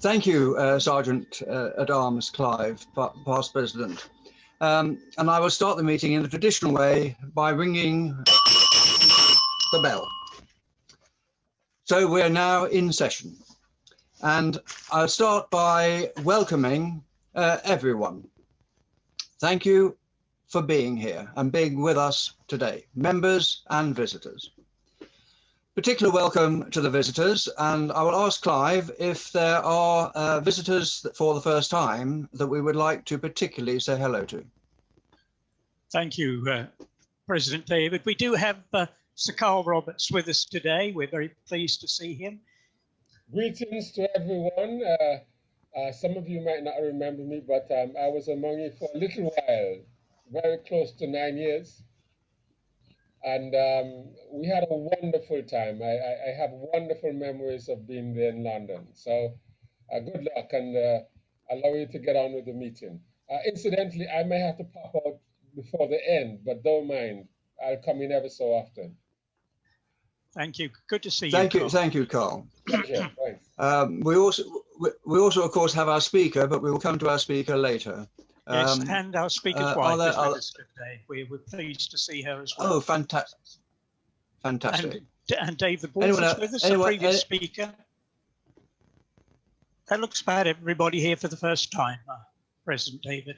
Thank you, Sergeant at Arms Clive, past President. And I will start the meeting in the traditional way by ringing the bell. So we're now in session. And I'll start by welcoming everyone. Thank you for being here and being with us today, members and visitors. Particular welcome to the visitors, and I will ask Clive if there are visitors for the first time that we would like to particularly say hello to. Thank you, President David. We do have Sir Carl Roberts with us today. We're very pleased to see him. Greetings to everyone. Some of you might not remember me, but I was among you for a little while, very close to 9 years. And we had a wonderful time. I have wonderful memories of being there in London. So good luck and allow you to get on with the meeting. Incidentally, I may have to pop out before the end, but don't mind. I'll come in ever so often. Thank you. Good to see you. Thank you, Carl. Pleasure. Thanks. We also, of course, have our speaker, but we will come to our speaker later. Yes, and our speaker's wife is with us today. We were pleased to see her as well. Oh, fantastic. Fantastic. And David Wolf is with us, the previous speaker. That looks about everybody here for the first time, President David.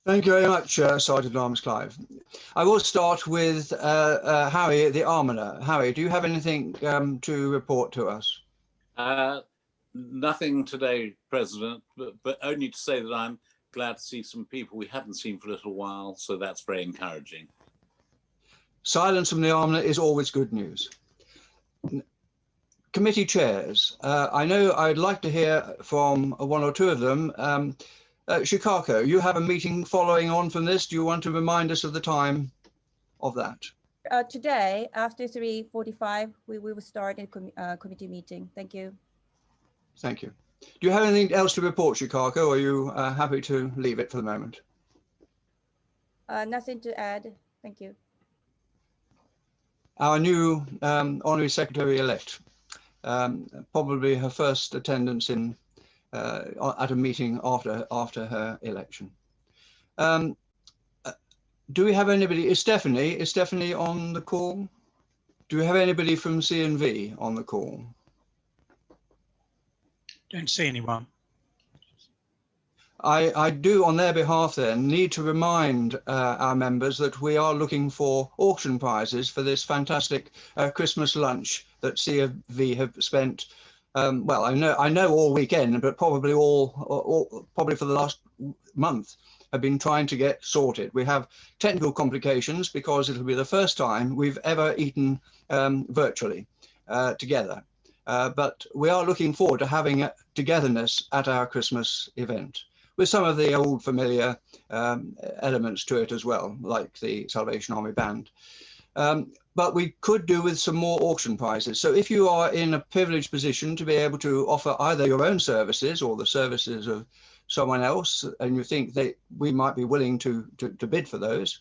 Thank you very much, Sergeant Arms Clive. I will start with Howie, the almoner. Howie, do you have anything to report to us? Nothing today, President, but only to say that I'm glad to see some people we haven't seen for a little while, so that's very encouraging. Silence from the almoner is always good news. Committee chairs. I know I'd like to hear from one or two of them. Chicago, you have a meeting following on from this. Do you want to remind us of the time of that? Today, after 3:45, we will start a committee meeting. Thank you. Thank you. Do you have anything else to report, Chicago, or are you happy to leave it for the moment? Nothing to add. Thank you. Our new Honorary Secretary-elect, probably her first attendance in at a meeting after her election. Do we have anybody? Is Stephanie on the call? Do we have anybody from C&V on the call? Don't see anyone. I do, on their behalf then, need to remind our members that we are looking for auction prizes for this fantastic Christmas lunch that C&V have spent, well, I know all weekend, but probably probably for the last month have been trying to get sorted. We have technical complications because it'll be the first time we've ever eaten virtually together. But we are looking forward to having a togetherness at our Christmas event with some of the old familiar elements to it as well, like the Salvation Army Band. But we could do with some more auction prizes. So if you are in a privileged position to be able to offer either your own services or the services of someone else, and you think that we might be willing to bid for those,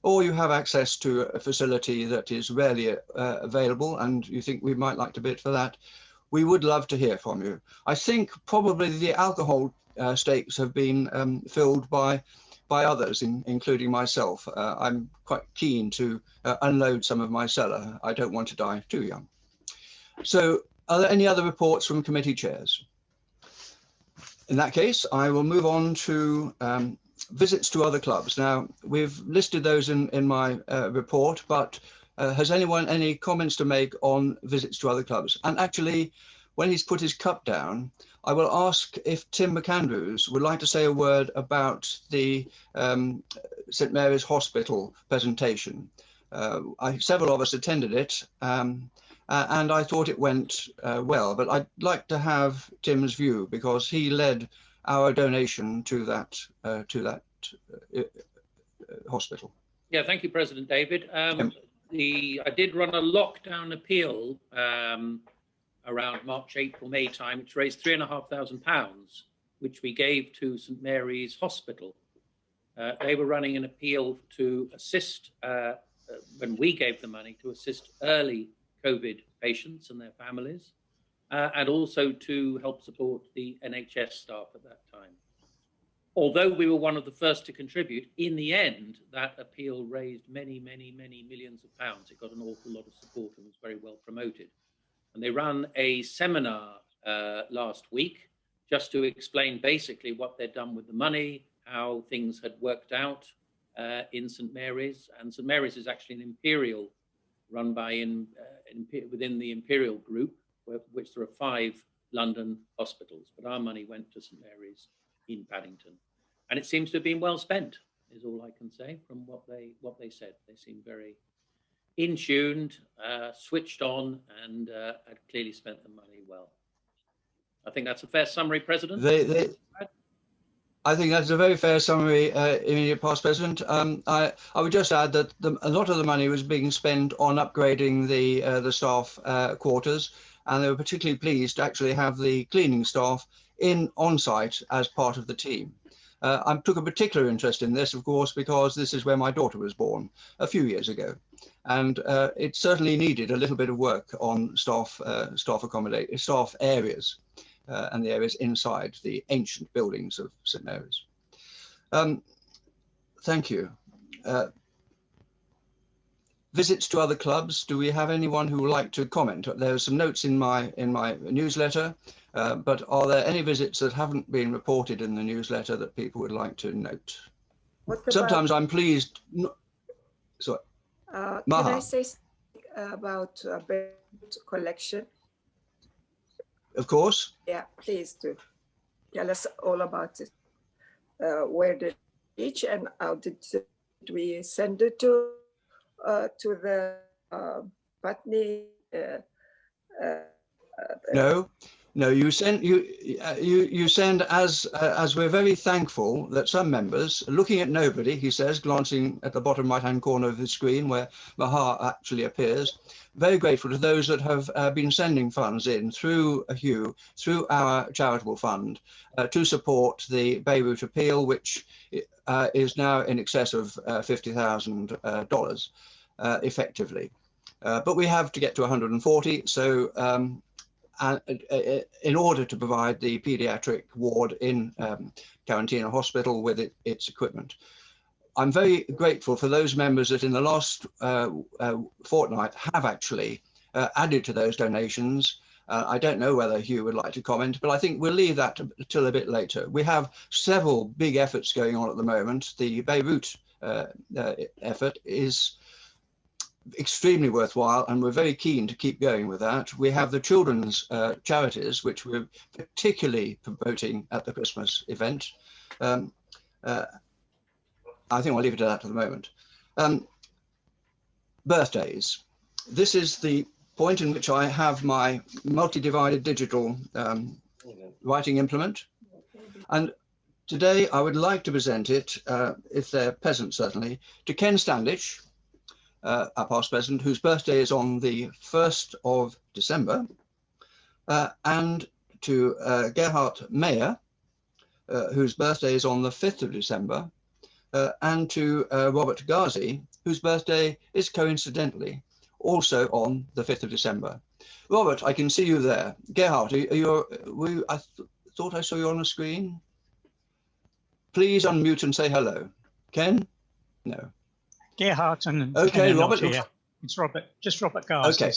or you have access to a facility that is rarely available and you think we might like to bid for that, we would love to hear from you. I think probably the alcohol stakes have been filled by others, including myself. I'm quite keen to unload some of my cellar. I don't want to die too young. So are there any other reports from committee chairs? In that case, I will move on to visits to other clubs. Now, we've listed those in my report, but has anyone any comments to make on visits to other clubs? And actually, when he's put his cup down, I will ask if Tim McAndrews would like to say a word about the St. Mary's Hospital presentation. Several of us attended it, and I thought it went well, but I'd like to have Tim's view because he led our donation to that hospital. Yeah, thank you, President David. I did run a lockdown appeal around March, April, May time, which raised £3,500, which we gave to St. Mary's Hospital. They were running an appeal to assist, when we gave the money, to assist early COVID patients and their families. and also to help support the NHS staff at that time. Although we were one of the first to contribute, in the end, that appeal raised many, many, many millions of pounds. It got an awful lot of support and was very well promoted. And they ran a seminar last week just to explain basically what they'd done with the money, how things had worked out in St. Mary's. And St. Mary's is actually an imperial run by within the imperial group, which there are 5 London hospitals. But our money went to St. Mary's in Paddington, and it seems to have been well spent, is all I can say from what they said. They seem very in tuned, switched on, and had clearly spent the money well. I think that's a fair summary, President. I think that's a very fair summary, immediate past President. I would just add that a lot of the money was being spent on upgrading the staff quarters, and they were particularly pleased to actually have the cleaning staff on site as part of the team. I took a particular interest in this, of course, because this is where my daughter was born a few years ago, and it certainly needed a little bit of work on staff areas and the areas inside the ancient buildings of St. Mary's. Thank you. Visits to other clubs. Do we have anyone who would like to comment? There are some notes in my newsletter. But are there any visits that haven't been reported in the newsletter that people would like to note? Sometimes I'm pleased. Sorry. Can I say something about Beirut collection? Of course. Yeah, please do. Tell us all about it. Where did it reach, and how did we send it to the Blavatnik? No, you send as we're very thankful that some members, looking at nobody, he says, glancing at the bottom right-hand corner of the screen where Mahar actually appears, very grateful to those that have been sending funds in through Hugh, through our charitable fund, to support the Beirut appeal, which is now in excess of $50,000 effectively. But we have to get to 140, so in order to provide the paediatric ward in Quarantina Hospital with its equipment. I'm very grateful for those members that in the last fortnight have actually added to those donations. I don't know whether Hugh would like to comment, but I think we'll leave that till a bit later. We have several big efforts going on at the moment. The Beirut effort is extremely worthwhile, and we're very keen to keep going with that. We have the children's charities, which we're particularly promoting at the Christmas event. I think I'll leave it at that for the moment. Birthdays. This is the point in which I have my multi-divided digital writing implement. And today I would like to present it, if they're present certainly, to Ken Standish, our past president, whose birthday is on the 1st of December, and to Gerhard Meyer, whose birthday is on the 5th of December, and to Robert Ghazi, whose birthday is coincidentally also on the 5th of December. Robert, I can see you there. Gerhard, I thought I saw you on the screen. Please unmute and say hello. Ken? No. Gerhard and okay, Ken Robert. Here. It's Robert, just Robert Ghazi. Okay.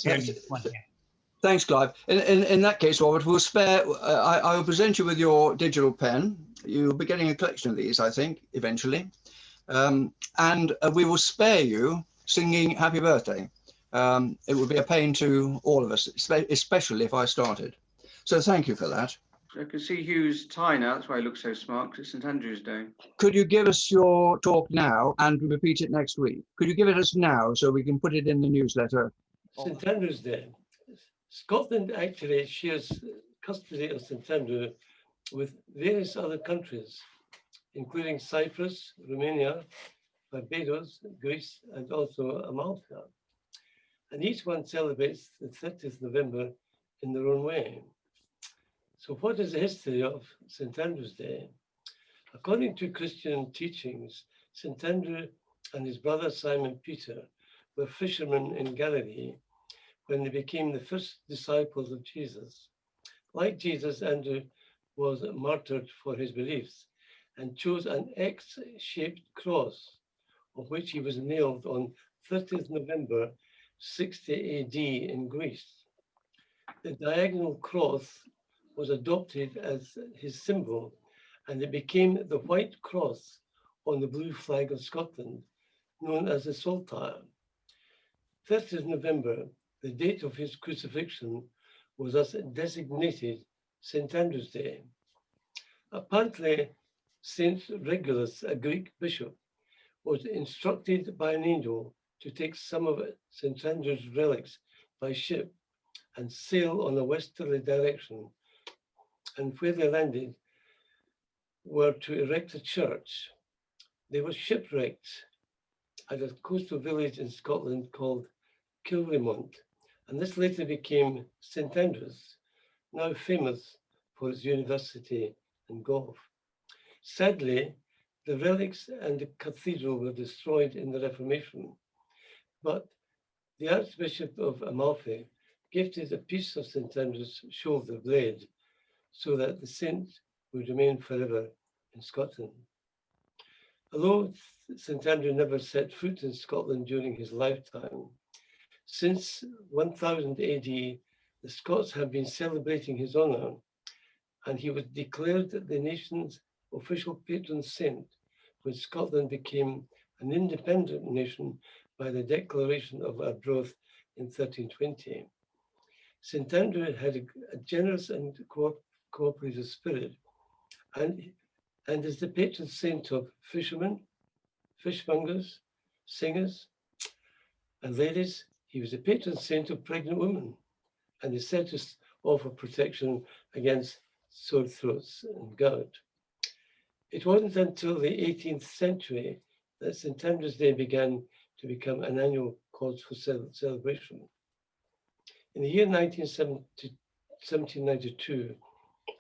Thanks, Clive. In that case, Robert, we'll spare. I will present you with your digital pen. You'll be getting a collection of these, I think, eventually, and we will spare you singing "Happy Birthday." It would be a pain to all of us, especially if I started. So thank you for that. I can see Hugh's tie now. That's why he looks so smart, because it's St. Andrew's Day. Could you give us your talk now and repeat it next week? Could you give it us now so we can put it in the newsletter? St. Andrew's Day. Scotland actually shares custody of St. Andrew with various other countries, including Cyprus, Romania, Barbados, Greece, and also Malta. And each one celebrates the 30th November in their own way. So what is the history of St. Andrew's Day? According to Christian teachings, St. Andrew and his brother Simon Peter were fishermen in Galilee when they became the first disciples of Jesus. Like Jesus, Andrew was martyred for his beliefs and chose an X-shaped cross, of which he was nailed on 30th November 60 AD in Greece. The diagonal cross was adopted as his symbol, and it became the white cross on the blue flag of Scotland, known as the saltire. 30th November, the date of his crucifixion, was thus designated St. Andrew's Day. Apparently, St. Regulus, a Greek bishop, was instructed by an angel to take some of St. Andrew's relics by ship and sail on a westerly direction, and where they landed were to erect a church. They were shipwrecked at a coastal village in Scotland called Kilrimont, and this later became St. Andrews, now famous for its university and golf. Sadly, the relics and the cathedral were destroyed in the Reformation, but the Archbishop of Amalfi gifted a piece of St. Andrew's shoulder blade so that the saint would remain forever in Scotland. Although St. Andrew never set foot in Scotland during his lifetime, since 1000 AD, the Scots have been celebrating his honor, and he was declared the nation's official patron saint when Scotland became an independent nation by the Declaration of Arbroath in 1320. St. Andrew had a generous and cooperative spirit, and is the patron saint of fishermen, fishmongers, singers, and ladies. He was the patron saint of pregnant women, and is said to offer protection against sore throats and gout. It wasn't until the 18th century that St. Andrew's Day began to become an annual cause for celebration. In the year 1792,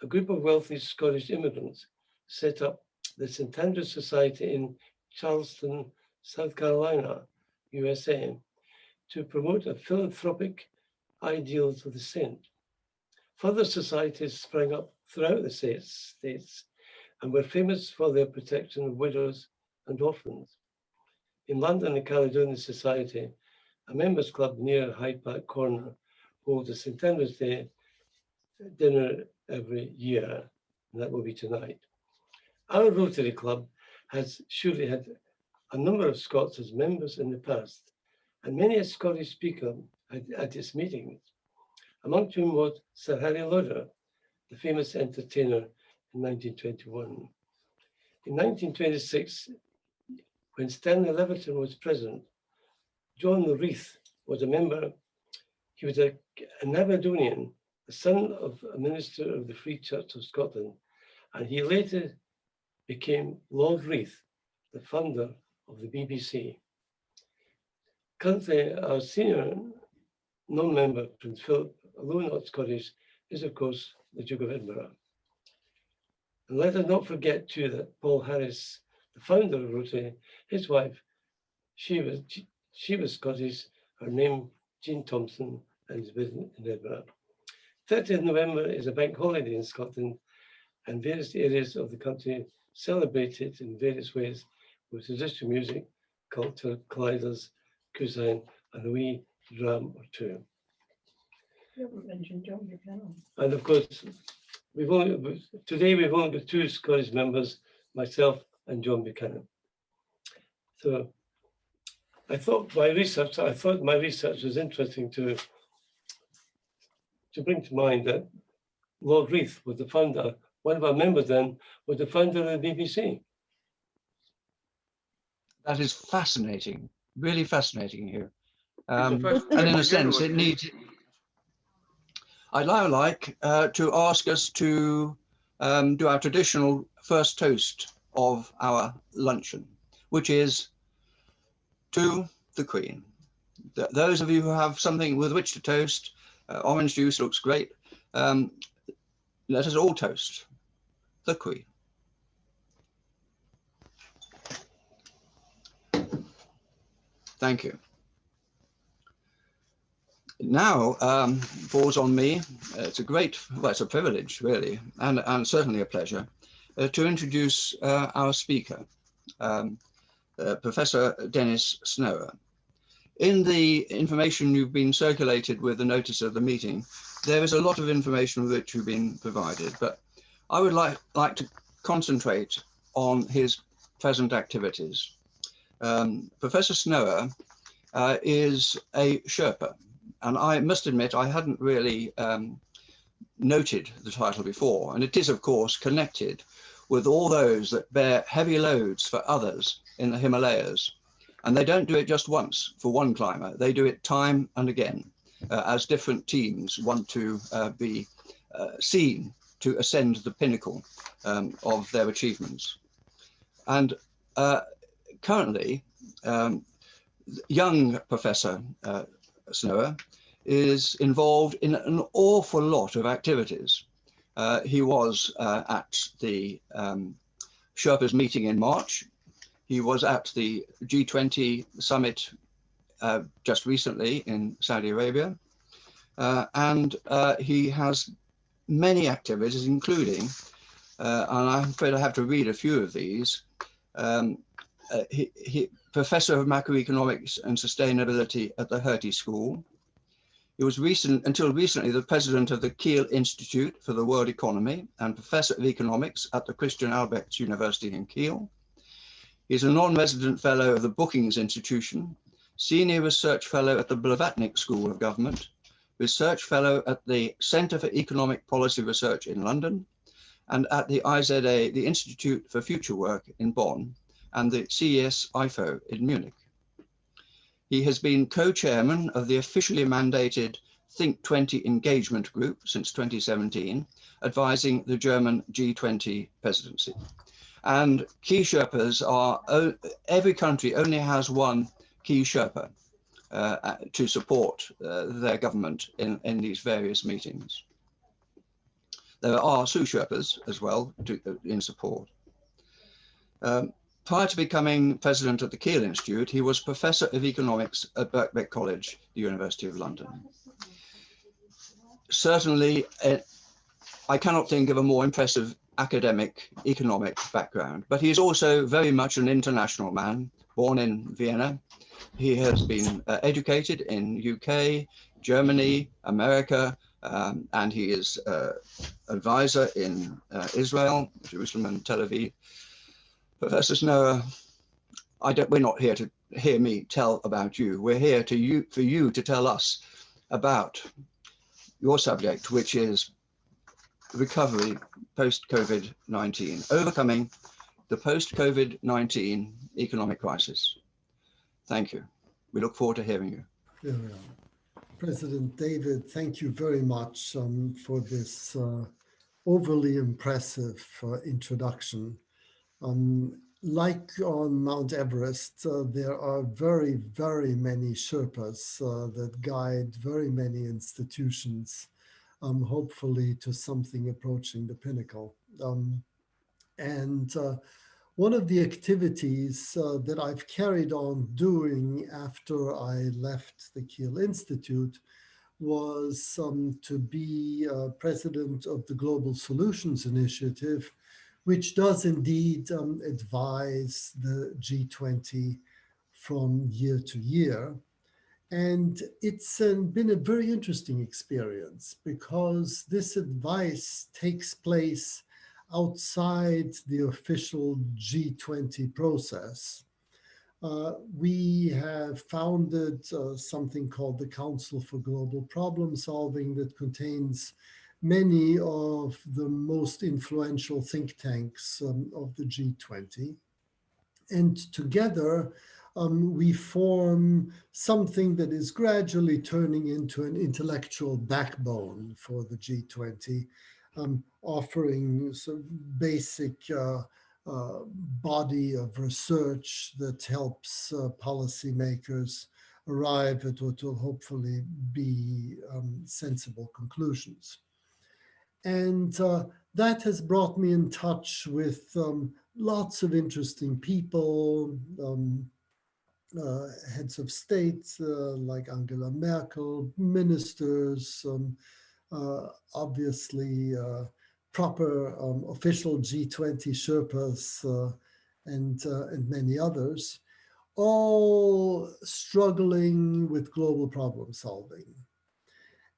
a group of wealthy Scottish immigrants set up the St. Andrew's Society in Charleston, South Carolina, USA, to promote a philanthropic ideals of the saint. Further societies sprang up throughout the states and were famous for their protection of widows and orphans. In London, the Caledonian Society, a members club near Hyde Park Corner, holds a St. Andrew's Day dinner every year, and that will be tonight. Our Rotary Club has surely had a number of Scots as members in the past, and many a Scottish speaker at its meetings, among whom was Sir Harry Lauder, the famous entertainer in 1921. In 1926, when Stanley Leverton was president, John Reith was a member. He was an Aberdonian, the son of a minister of the Free Church of Scotland, and he later became Lord Reith, the founder of the BBC. Currently, our senior non-member, Prince Philip, although not Scottish, is of course the Duke of Edinburgh. And let us not forget too that Paul Harris, the founder of Rotary, his wife, she was Scottish, her name Jean Thompson, and is based in Edinburgh. 30th November is a bank holiday in Scotland, and various areas of the country celebrate it in various ways with traditional music, culture, colliders, cuisine, and a wee dram or two. You haven't mentioned John Buchanan. And of course, today we've only got two Scottish members, myself and John Buchanan. So I thought my research was interesting to bring to mind that Lord Reith was the founder. One of our members then was the founder of the BBC. That is fascinating, really fascinating here. And in a sense, it needs. I'd now like to ask us to do our traditional first toast of our luncheon, which is to the Queen. Those of you who have something with which to toast, orange juice looks great. Let us all toast the Queen. Thank you. now falls on me. It's a great, well, it's a privilege really, and certainly a pleasure to introduce our speaker, Professor Dennis Snower. In the information you've been circulated with the notice of the meeting, there is a lot of information which you've been provided, but I would like to concentrate on his present activities. Professor Snower is a Sherpa, and I must admit I hadn't really noted the title before, and it is of course connected with all those that bear heavy loads for others in the Himalayas. And they don't do it just once for one climber, they do it time and again as different teams want to be seen to ascend the pinnacle of their achievements. And currently, young Professor Snower is involved in an awful lot of activities. He was at the Sherpa's meeting in March. He was at the G20 summit just recently in Saudi Arabia. And he has many activities, including, and I'm afraid I have to read a few of these, Professor of Macroeconomics and Sustainability at the Hertie School. He was until recently the president of the Kiel Institute for the World Economy and Professor of Economics at the Christian Albrechts University in Kiel. He's a non-resident fellow of the Brookings Institution, senior research fellow at the Blavatnik School of Government, research fellow at the Center for Economic Policy Research in London, and at the IZA, the Institute for Future Work in Bonn, and the CES IFO in Munich. He has been co-chairman of the officially mandated Think 20 Engagement Group since 2017, advising the German G20 presidency. And key Sherpas are, every country only has one key Sherpa to support their government in these various meetings. There are sous Sherpas as well in support. Prior to becoming president of the Kiel Institute, he was professor of economics at Birkbeck College, the University of London. Certainly, I cannot think of a more impressive academic economic background, but he is also very much an international man, born in Vienna. He has been educated in UK, Germany, America, and he is advisor in Israel, Jerusalem and Tel Aviv. Professor Snower, we're not here to hear me tell about you. We're here for you to tell us about your subject, which is recovery post-COVID-19, overcoming the post-COVID-19 economic crisis. Thank you. We look forward to hearing you. There we are. President David, thank you very much for this overly impressive introduction. Like on Mount Everest, there are very, very many Sherpas that guide very many institutions, hopefully to something approaching the pinnacle. One of the activities that I've carried on doing after I left the Kiel Institute was to be president of the Global Solutions Initiative, which does indeed advise the G20 from year to year. And it's been a very interesting experience because this advice takes place outside the official G20 process. We have founded something called the Council for Global Problem Solving that contains many of the most influential think tanks of the G20. And together, we form something that is gradually turning into an intellectual backbone for the G20, offering some basic body of research that helps policymakers arrive at what will hopefully be sensible conclusions. And that has brought me in touch with lots of interesting people, heads of state like Angela Merkel, ministers, obviously proper official G20 Sherpas, and many others, all struggling with global problem solving.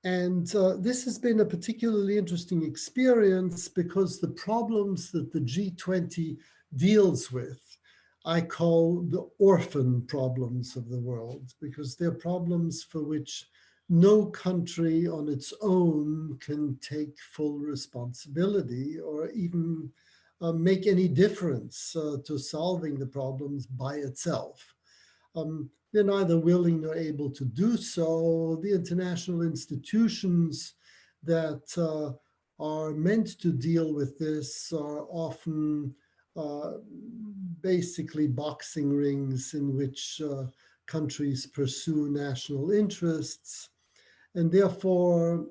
And this has been a particularly interesting experience because the problems that the G20 deals with, I call the orphan problems of the world, because they're problems for which no country on its own can take full responsibility or even make any difference to solving the problems by itself. They're neither willing nor able to do so. The international institutions that are meant to deal with this are often basically boxing rings in which countries pursue national interests. And therefore,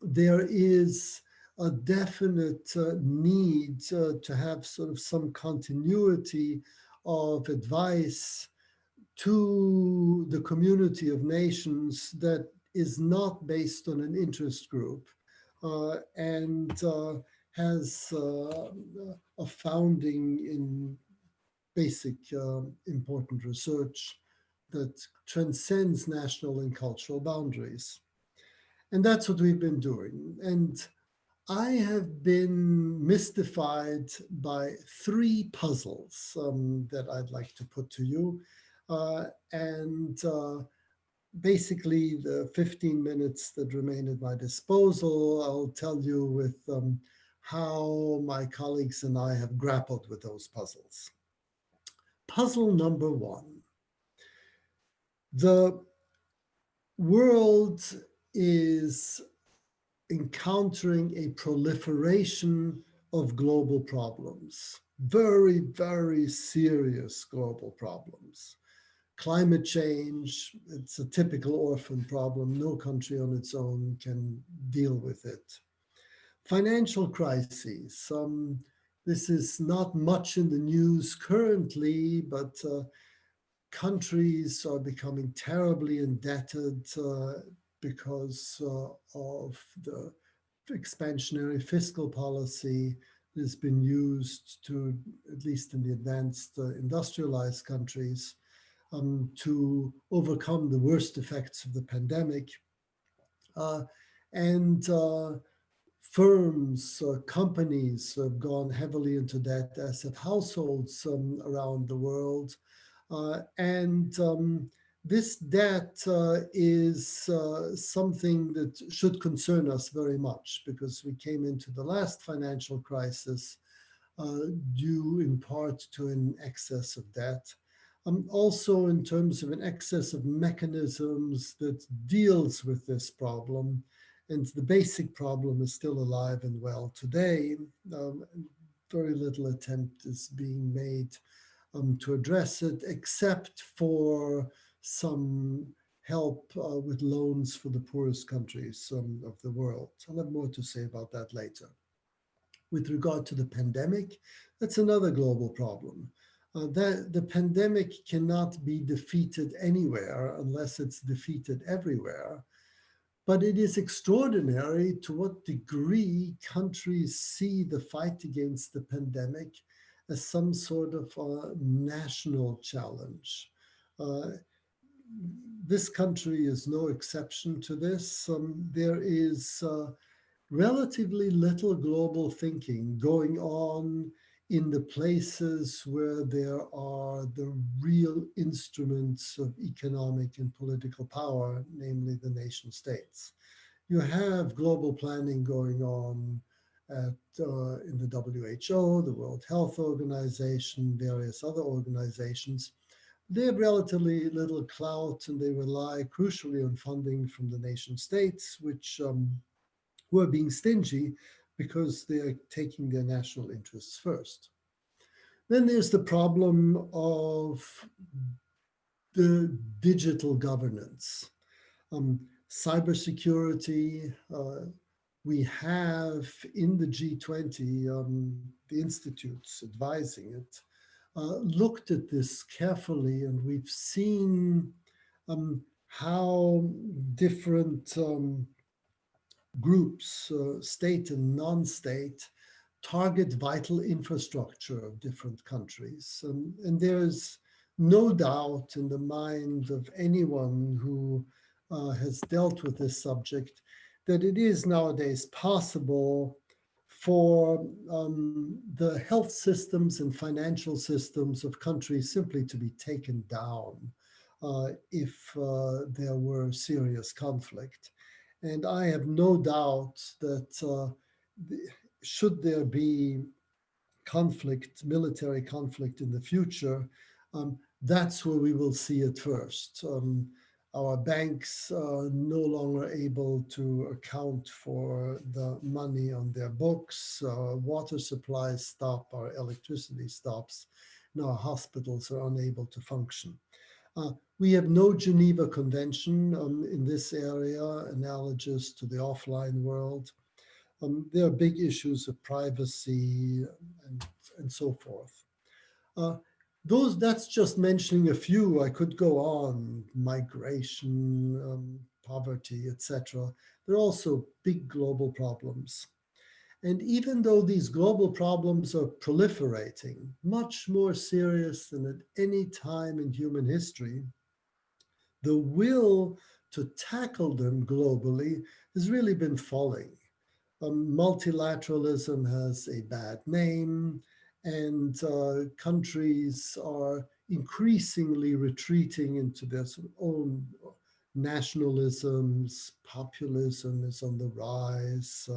there is a definite need to have sort of some continuity of advice to the community of nations that is not based on an interest group and has a founding in basic important research that transcends national and cultural boundaries. And that's what we've been doing. And I have been mystified by three puzzles that I'd like to put to you. Basically, the 15 minutes that remain at my disposal, I'll tell you with how my colleagues and I have grappled with those puzzles. Puzzle number one. The world is encountering a proliferation of global problems, very, very serious global problems. Climate change, it's a typical orphan problem. No country on its own can deal with it. Financial crises. This is not much in the news currently, but countries are becoming terribly indebted because of the expansionary fiscal policy that has been used to, at least in the advanced industrialized countries, to overcome the worst effects of the pandemic. Firms, companies have gone heavily into debt, as have households around the world. This debt is something that should concern us very much, because we came into the last financial crisis due in part to an excess of debt. Also in terms of an excess of mechanisms that deals with this problem. And the basic problem is still alive and well today. Very little attempt is being made to address it, except for some help with loans for the poorest countries of the world. I'll have more to say about that later. With regard to the pandemic, that's another global problem. The pandemic cannot be defeated anywhere unless it's defeated everywhere. But it is extraordinary to what degree countries see the fight against the pandemic as some sort of national challenge. This country is no exception to this. There is relatively little global thinking going on in the places where there are the real instruments of economic and political power, namely the nation states. You have global planning going on in the WHO, the World Health Organization, various other organizations. They have relatively little clout, and they rely crucially on funding from the nation states, which who are being stingy because they're taking their national interests first. Then there's the problem of the digital governance. Cybersecurity, we have in the G20, the institutes advising it, looked at this carefully, and we've seen how different groups, state and non-state, target vital infrastructure of different countries. And there's no doubt in the mind of anyone who has dealt with this subject that it is nowadays possible for the health systems and financial systems of countries simply to be taken down if there were serious conflict. And I have no doubt that should there be conflict, military conflict in the future, that's where we will see it first. Our banks are no longer able to account for the money on their books. Our water supplies stop, our electricity stops, and our hospitals are unable to function. We have no Geneva Convention in this area, analogous to the offline world. There are big issues of privacy and so forth. That's just mentioning a few. I could go on: migration, poverty, etc. There are also big global problems. And even though these global problems are proliferating, much more serious than at any time in human history, the will to tackle them globally has really been falling. Multilateralism has a bad name, and countries are increasingly retreating into their sort of own nationalisms. Populism is on the rise,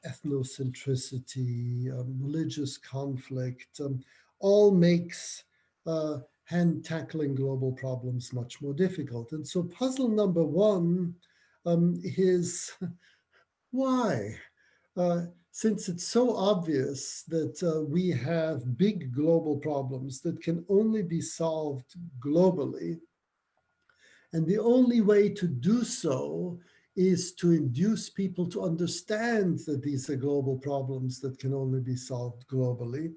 ethnocentricity, religious conflict, all makes tackling global problems much more difficult. And so puzzle number one is why? Since it's so obvious that we have big global problems that can only be solved globally, and the only way to do so is to induce people to understand that these are global problems that can only be solved globally,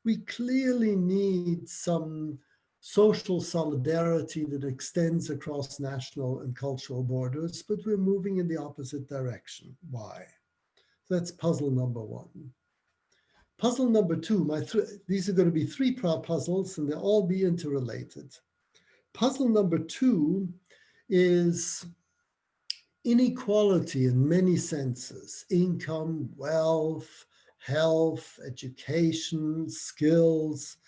we clearly need some social solidarity that extends across national and cultural borders, but we're moving in the opposite direction. Why? That's puzzle number one. Puzzle number two, these are going to be three puzzles and they'll all be interrelated. Puzzle number two is inequality in many senses: income, wealth, health, education, skills,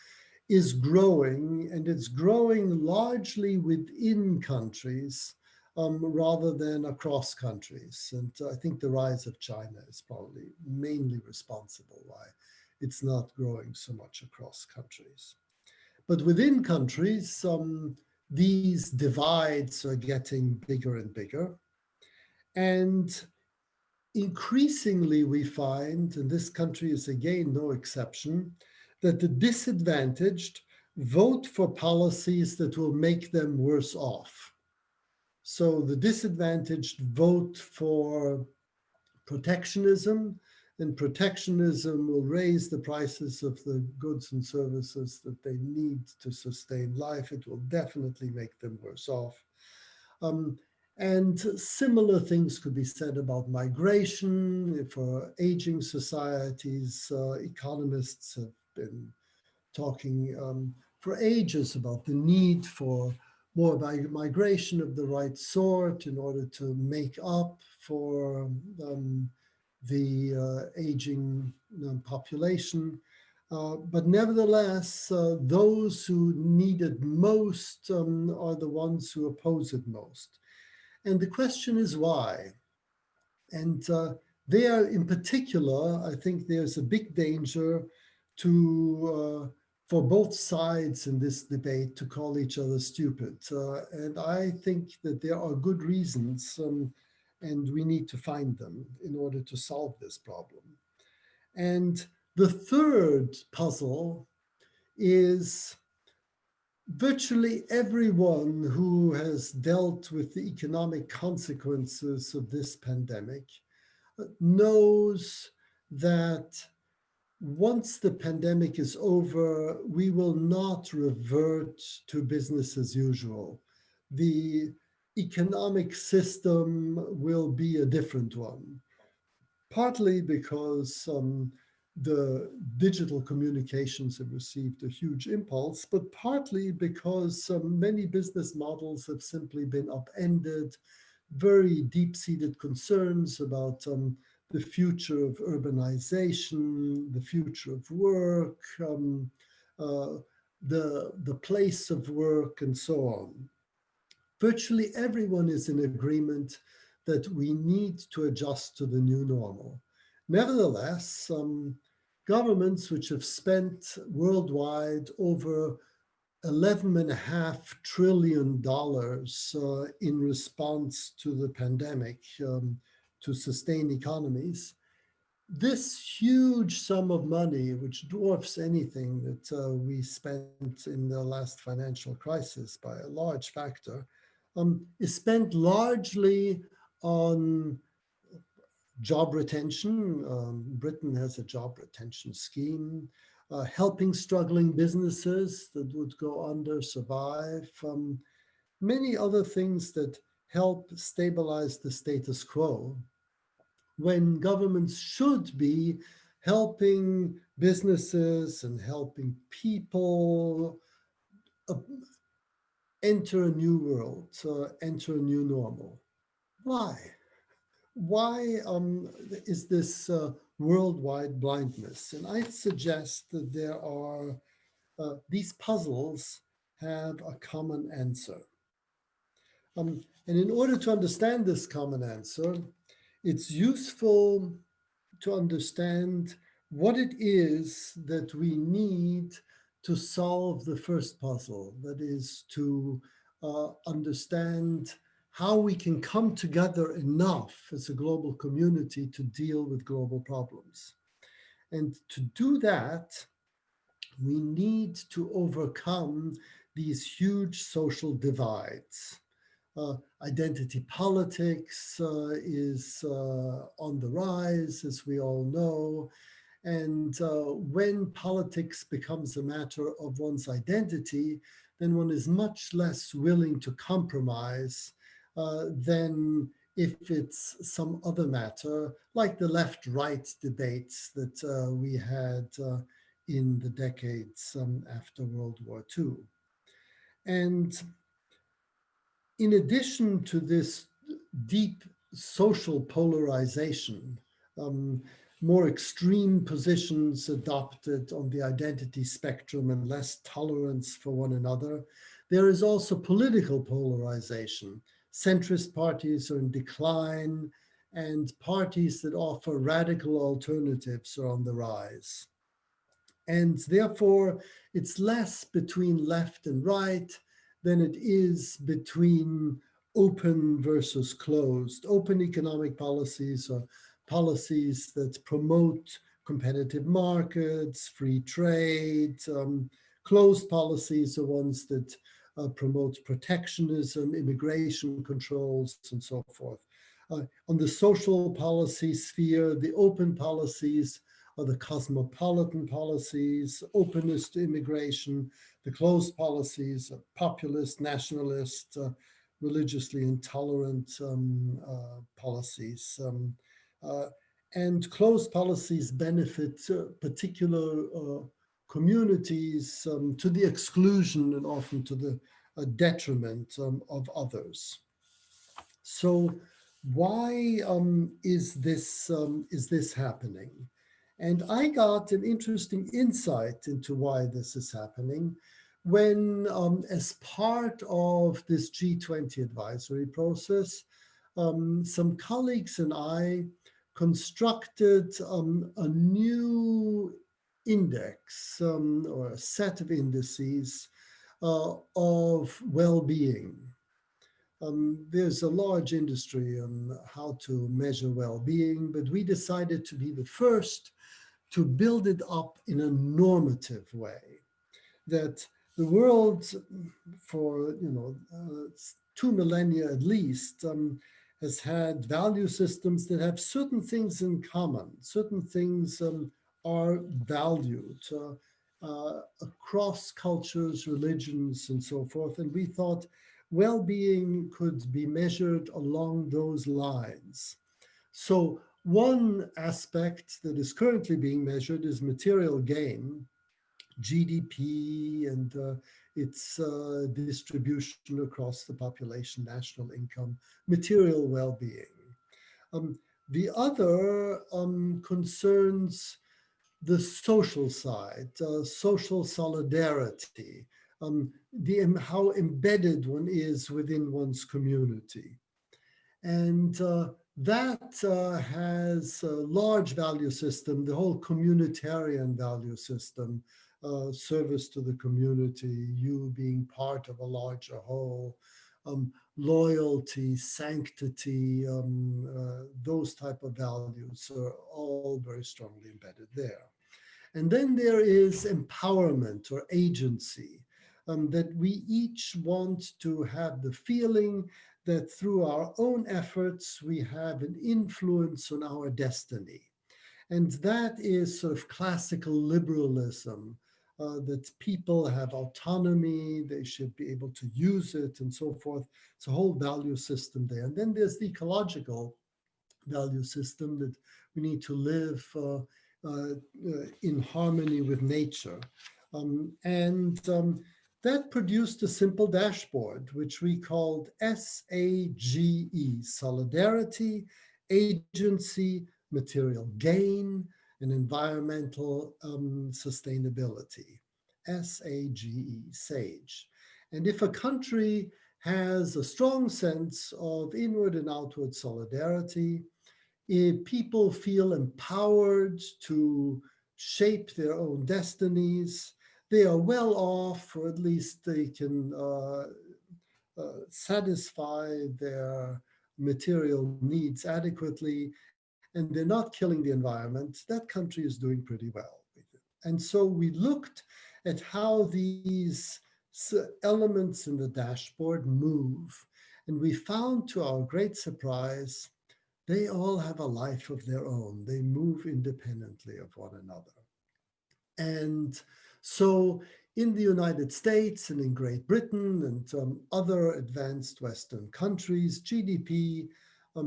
is growing, and it's growing largely within countries rather than across countries. And I think the rise of China is probably mainly responsible why it's not growing so much across countries. But within countries, these divides are getting bigger and bigger. And increasingly we find, and this country is again no exception, that the disadvantaged vote for policies that will make them worse off. So the disadvantaged vote for protectionism, and protectionism will raise the prices of the goods and services that they need to sustain life. It will definitely make them worse off. And similar things could be said about migration. For aging societies, economists have been talking for ages about the need for more migration of the right sort in order to make up for the aging population. But nevertheless, those who need it most are the ones who oppose it most. And the question is why? And there in particular, I think there's a big danger for both sides in this debate to call each other stupid. And I think that there are good reasons, and we need to find them in order to solve this problem. And the third puzzle is virtually everyone who has dealt with the economic consequences of this pandemic knows that once the pandemic is over, we will not revert to business as usual. The economic system will be a different one, partly because the digital communications have received a huge impulse, but partly because many business models have simply been upended, very deep-seated concerns about the future of urbanization, the future of work, the place of work, and so on. Virtually everyone is in agreement that we need to adjust to the new normal. Nevertheless, governments which have spent worldwide over $11.5 trillion in response to the pandemic to sustain economies, this huge sum of money, which dwarfs anything that we spent in the last financial crisis by a large factor, is spent largely on job retention. Britain has a job retention scheme, helping struggling businesses that would go under survive, many other things that help stabilize the status quo, when governments should be helping businesses and helping people enter a new world, enter a new normal. Why? Why is this worldwide blindness? And I suggest that there are, these puzzles have a common answer. And in order to understand this common answer, it's useful to understand what it is that we need to solve the first puzzle, that is to understand how we can come together enough as a global community to deal with global problems. And to do that, we need to overcome these huge social divides. Identity politics is on the rise, as we all know. And when politics becomes a matter of one's identity, then one is much less willing to compromise than if it's some other matter, like the left-right debates that we had in the decades after World War II. And in addition to this deep social polarization, more extreme positions adopted on the identity spectrum and less tolerance for one another, there is also political polarization. Centrist parties are in decline, and parties that offer radical alternatives are on the rise. And therefore, it's less between left and right than it is between open versus closed. Open economic policies are policies that promote competitive markets, free trade. Closed policies are ones that promote protectionism, immigration controls, and so forth. On the social policy sphere, the open policies are the cosmopolitan policies, openness to immigration. The closed policies are populist, nationalist, religiously intolerant policies. And closed policies benefit particular communities to the exclusion and often to the detriment of others. So why is this happening? And I got an interesting insight into why this is happening when, as part of this G20 advisory process, some colleagues and I constructed a new index or a set of indices of well-being. There's a large industry on how to measure well-being, but we decided to be the first to build it up in a normative way, that the world for 2 millennia at least has had value systems that have certain things in common, certain things are valued across cultures, religions, and so forth. And we thought well-being could be measured along those lines. So one aspect that is currently being measured is material gain, GDP, and its distribution across the population, national income, material well-being. The other concerns the social side, social solidarity, how embedded one is within one's community. And that has a large value system, the whole communitarian value system, service to the community, you being part of a larger whole, loyalty, sanctity, those type of values are all very strongly embedded there. And then there is empowerment or agency, that we each want to have the feeling that through our own efforts, we have an influence on our destiny. And that is sort of classical liberalism, that people have autonomy, they should be able to use it and so forth. It's a whole value system there. And then there's the ecological value system that we need to live in harmony with nature. That produced a simple dashboard, which we called SAGE, Solidarity, Agency, Material Gain, and Environmental Sustainability, SAGE, SAGE. And if a country has a strong sense of inward and outward solidarity, if people feel empowered to shape their own destinies, they are well off, or at least they can satisfy their material needs adequately, and they're not killing the environment, that country is doing pretty well. And so we looked at how these elements in the dashboard move, and we found, to our great surprise, they all have a life of their own. They move independently of one another. And so in the United States and in Great Britain and other advanced Western countries, GDP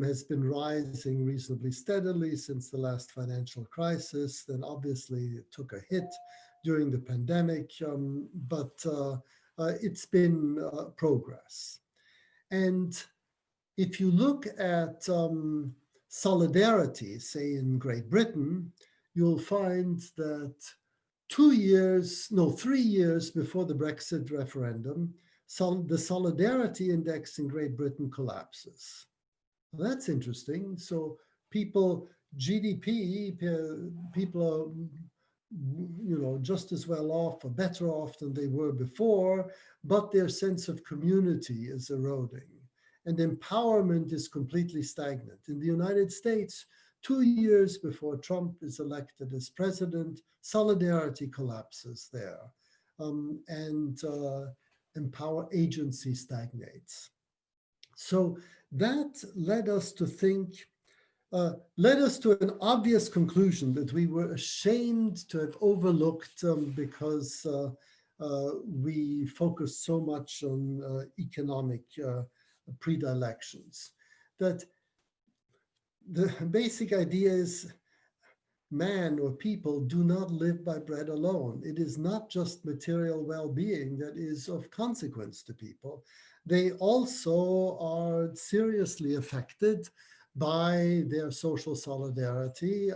has been rising reasonably steadily since the last financial crisis. Then obviously it took a hit during the pandemic, but it's been progress. And if you look at solidarity, say in Great Britain, you'll find that 3 years before the Brexit referendum, the solidarity index in Great Britain collapses. Well, that's interesting. So GDP, people are, just as well off or better off than they were before, but their sense of community is eroding. And empowerment is completely stagnant. In the United States, 2 years before Trump is elected as president, solidarity collapses there, and empower agency stagnates. So that led us to an obvious conclusion that we were ashamed to have overlooked because we focused so much on economic predilections. That the basic idea is man or people do not live by bread alone. It is not just material well-being that is of consequence to people. They also are seriously affected by their social solidarity,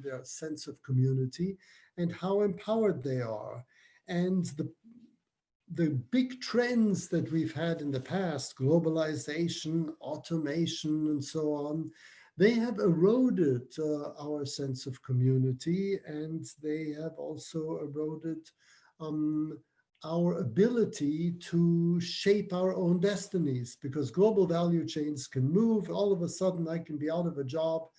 their sense of community, and how empowered they are. And the big trends that we've had in the past, globalization, automation, and so on, they have eroded our sense of community, and they have also eroded our ability to shape our own destinies, because global value chains can move. All of a sudden, I can be out of a job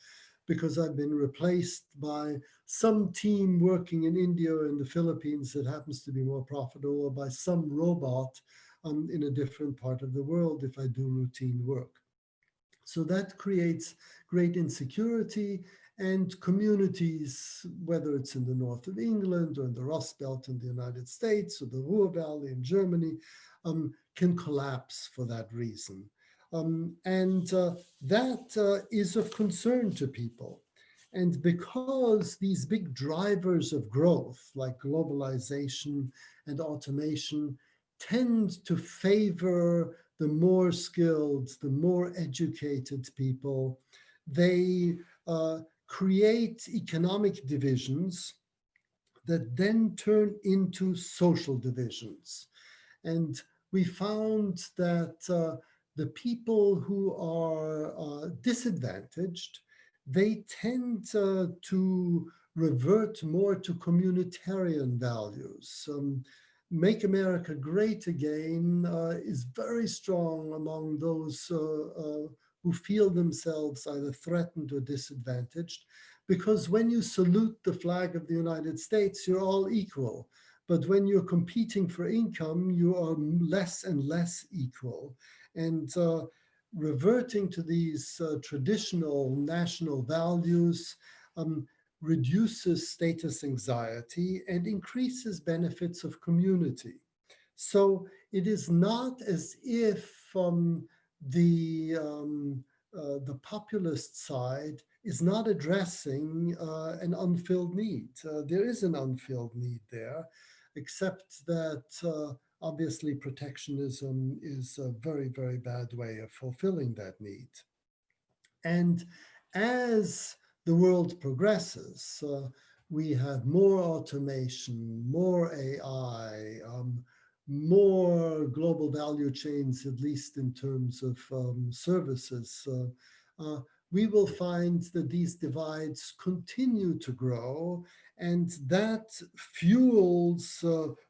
because I've been replaced by some team working in India or in the Philippines that happens to be more profitable, or by some robot in a different part of the world if I do routine work. So that creates great insecurity and communities, whether it's in the north of England or in the Rust Belt in the United States or the Ruhr Valley in Germany, can collapse for that reason. That is of concern to people. And because these big drivers of growth, like globalization and automation, tend to favor the more skilled, the more educated people, they create economic divisions that then turn into social divisions. And we found that the people who are disadvantaged, they tend to revert more to communitarian values. Make America Great Again is very strong among those who feel themselves either threatened or disadvantaged, because when you salute the flag of the United States, you're all equal. But when you're competing for income, you are less and less equal. And reverting to these traditional national values reduces status anxiety and increases benefits of community. So it is not as if the populist side is not addressing an unfilled need. There is an unfilled need there, except that obviously protectionism is a very, very bad way of fulfilling that need. And as the world progresses, we have more automation, more AI, more global value chains, at least in terms of services. We will find that these divides continue to grow, and that fuels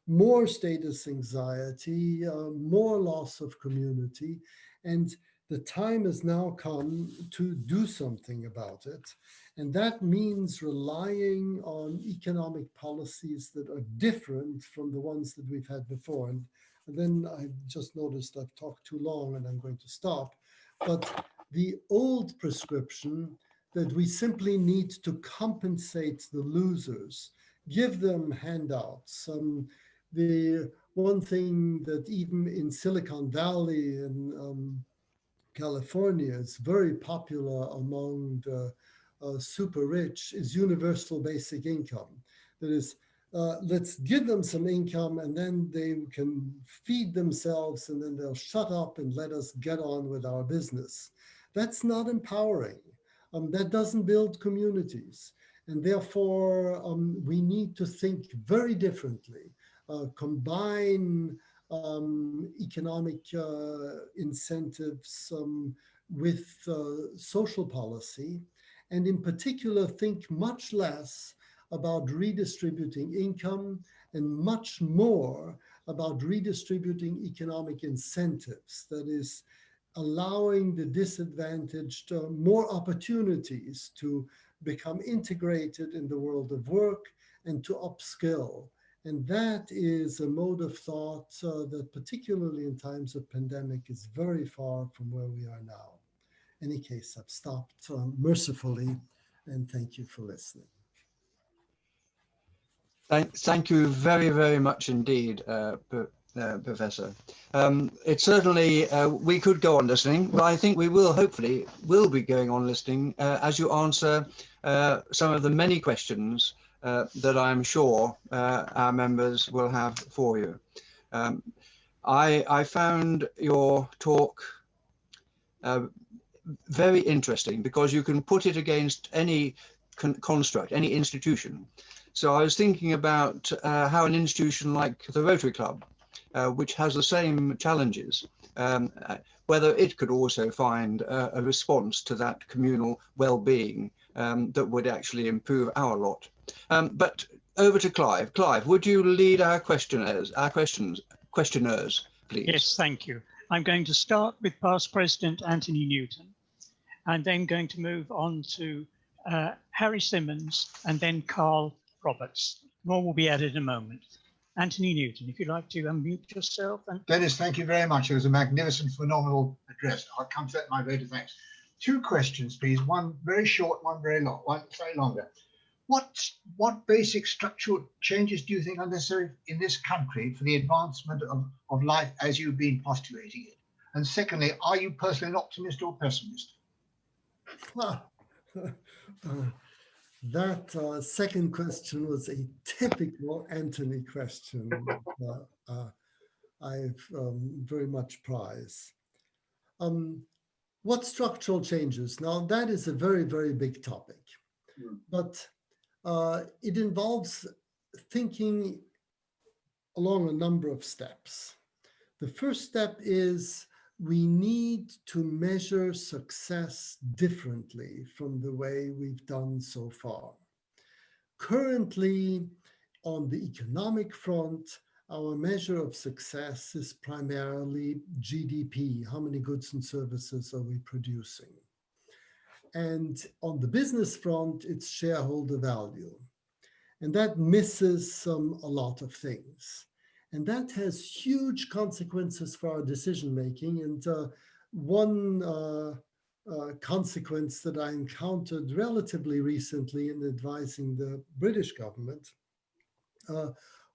more status anxiety, more loss of community. And the time has now come to do something about it. And that means relying on economic policies that are different from the ones that we've had before. And then I just noticed I've talked too long and I'm going to stop. But the old prescription that we simply need to compensate the losers, give them handouts. The one thing that even in Silicon Valley and California is very popular among the super rich is universal basic income. That is, let's give them some income and then they can feed themselves and then they'll shut up and let us get on with our business. That's not empowering. That doesn't build communities. And therefore, we need to think very differently, combine economic incentives with social policy, and in particular think much less about redistributing income and much more about redistributing economic incentives. That is, allowing the disadvantaged more opportunities to become integrated in the world of work and to upskill. And that is a mode of thought that particularly in times of pandemic is very far from where we are now. In any case, I've stopped mercifully, and thank you for listening. Thank you very, very much indeed, Professor. It certainly, we could go on listening, but I think we will hopefully be going on listening as you answer some of the many questions that I'm sure our members will have for you. I found your talk very interesting because you can put it against any construct, any institution. So I was thinking about how an institution like the Rotary Club, which has the same challenges, whether it could also find a response to that communal well-being that would actually improve our lot. But over to Clive. Clive, would you lead our questioners, please? Yes, thank you. I'm going to start with past President Anthony Newton, and then going to move on to Harry Simmons, and then Carl Roberts. More will be added in a moment. Anthony Newton, if you'd like to unmute yourself. And... Dennis, thank you very much. It was a magnificent, phenomenal address. I'll come to that in my vote of thanks. Two questions, please. One very short, one very long, one slightly longer. What basic structural changes do you think are necessary in this country for the advancement of life as you've been postulating it? And secondly, are you personally an optimist or pessimist? That second question was a typical Anthony question. I've very much prize. What structural changes? Now, that is a very, very big topic, but it involves thinking along a number of steps. The first step is we need to measure success differently from the way we've done so far. Currently, on the economic front, our measure of success is primarily GDP. How many goods and services are we producing? And on the business front, it's shareholder value. And that misses a lot of things. And that has huge consequences for our decision-making. And one consequence that I encountered relatively recently in advising the British government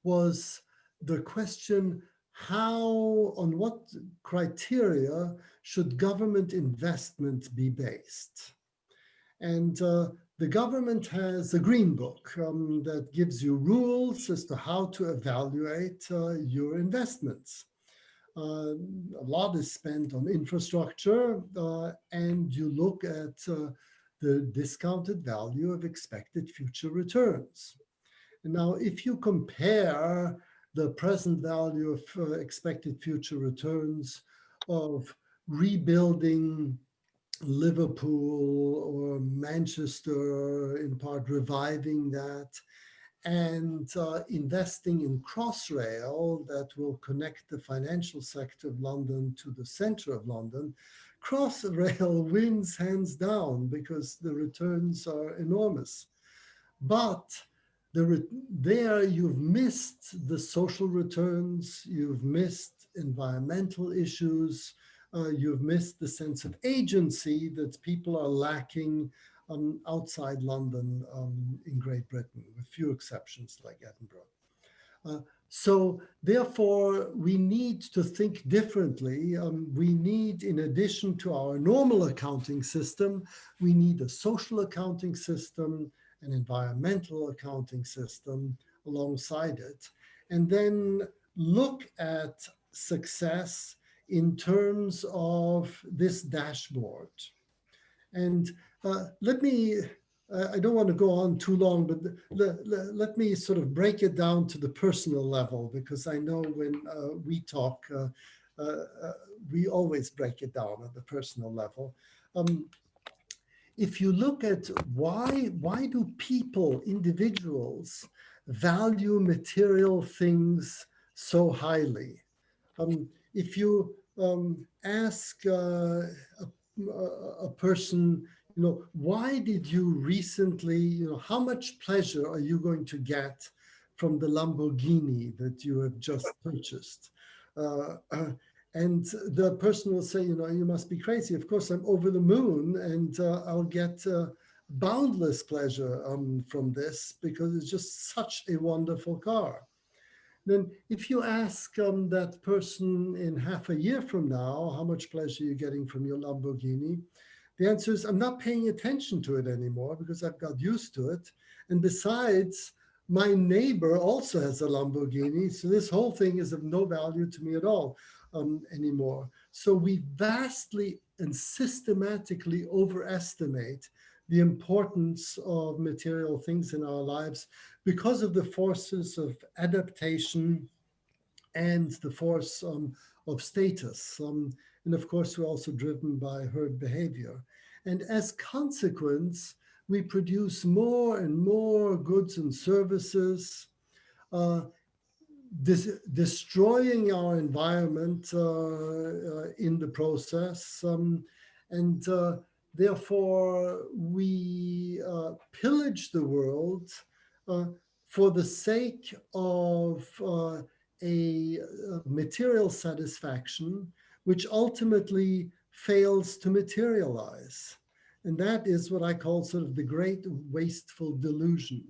was the question, on what criteria should government investment be based? And the government has a green book that gives you rules as to how to evaluate your investments. A lot is spent on infrastructure, and you look at the discounted value of expected future returns. And now, if you compare the present value of expected future returns of rebuilding Liverpool or Manchester, in part reviving that, and investing in Crossrail that will connect the financial sector of London to the center of London, Crossrail wins hands down because the returns are enormous. But there you've missed the social returns, you've missed environmental issues, you've missed the sense of agency that people are lacking outside London in Great Britain, with few exceptions like Edinburgh. So therefore, we need to think differently. We need, in addition to our normal accounting system, we need a social accounting system, an environmental accounting system alongside it, and then look at success in terms of this dashboard. And let me, I don't want to go on too long, but let me sort of break it down to the personal level, because I know when we talk, we always break it down at the personal level. If you look at why do people, individuals, value material things so highly? If you ask a person, why did you recently, how much pleasure are you going to get from the Lamborghini that you have just purchased? And the person will say, you must be crazy. Of course, I'm over the moon, and I'll get boundless pleasure from this because it's just such a wonderful car. Then if you ask that person in half a year from now, how much pleasure you're getting from your Lamborghini, the answer is, I'm not paying attention to it anymore because I've got used to it. And besides, my neighbor also has a Lamborghini, so this whole thing is of no value to me at all anymore. So we vastly and systematically overestimate the importance of material things in our lives because of the forces of adaptation and the force of status. And of course, we're also driven by herd behavior. And as consequence, we produce more and more goods and services, destroying our environment in the process. And therefore, we pillage the world for the sake of a material satisfaction, which ultimately fails to materialize. And that is what I call sort of the great wasteful delusion.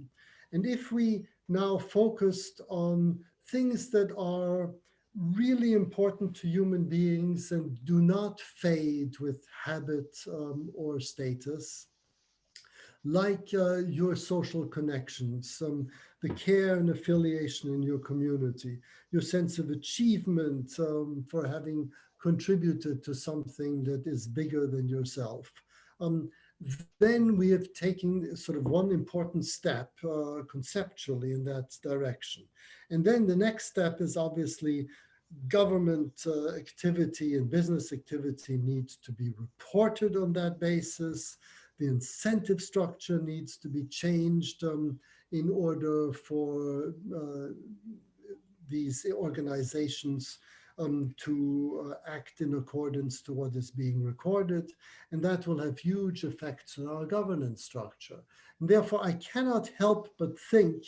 And if we now focused on things that are really important to human beings and do not fade with habit or status, like your social connections, the care and affiliation in your community, your sense of achievement for having contributed to something that is bigger than yourself. Then we have taken sort of one important step conceptually in that direction. And then the next step is obviously government activity and business activity needs to be reported on that basis. The incentive structure needs to be changed in order for these organizations to act in accordance to what is being recorded. And that will have huge effects on our governance structure. And therefore, I cannot help but think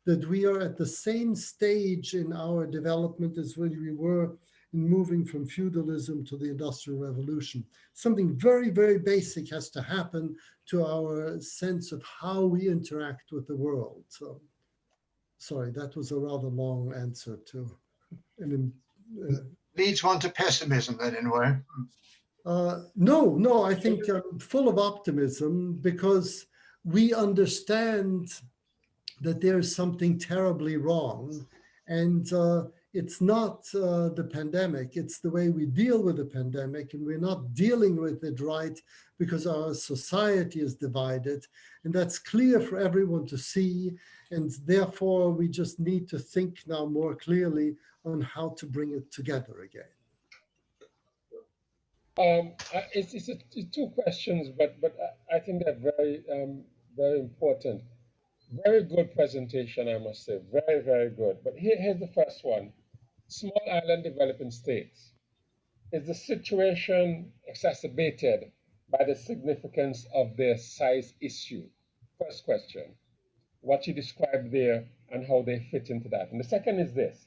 that we are at the same stage in our development as when we were in moving from feudalism to the Industrial Revolution. Something very, very basic has to happen to our sense of how we interact with the world. So, sorry, that was a rather long answer to an leads one to pessimism then in a way. No, I think full of optimism, because we understand that there's something terribly wrong. And it's not the pandemic, it's the way we deal with the pandemic, and we're not dealing with it right because our society is divided. And that's clear for everyone to see. And therefore, we just need to think now more clearly on how to bring it together again. It's two questions, but I think they're very, very important. Very good presentation, I must say. Very, very good. But here's the first one. Small island developing states. Is the situation exacerbated by the significance of their size issue? First question. What you described there and how they fit into that. And the second is this.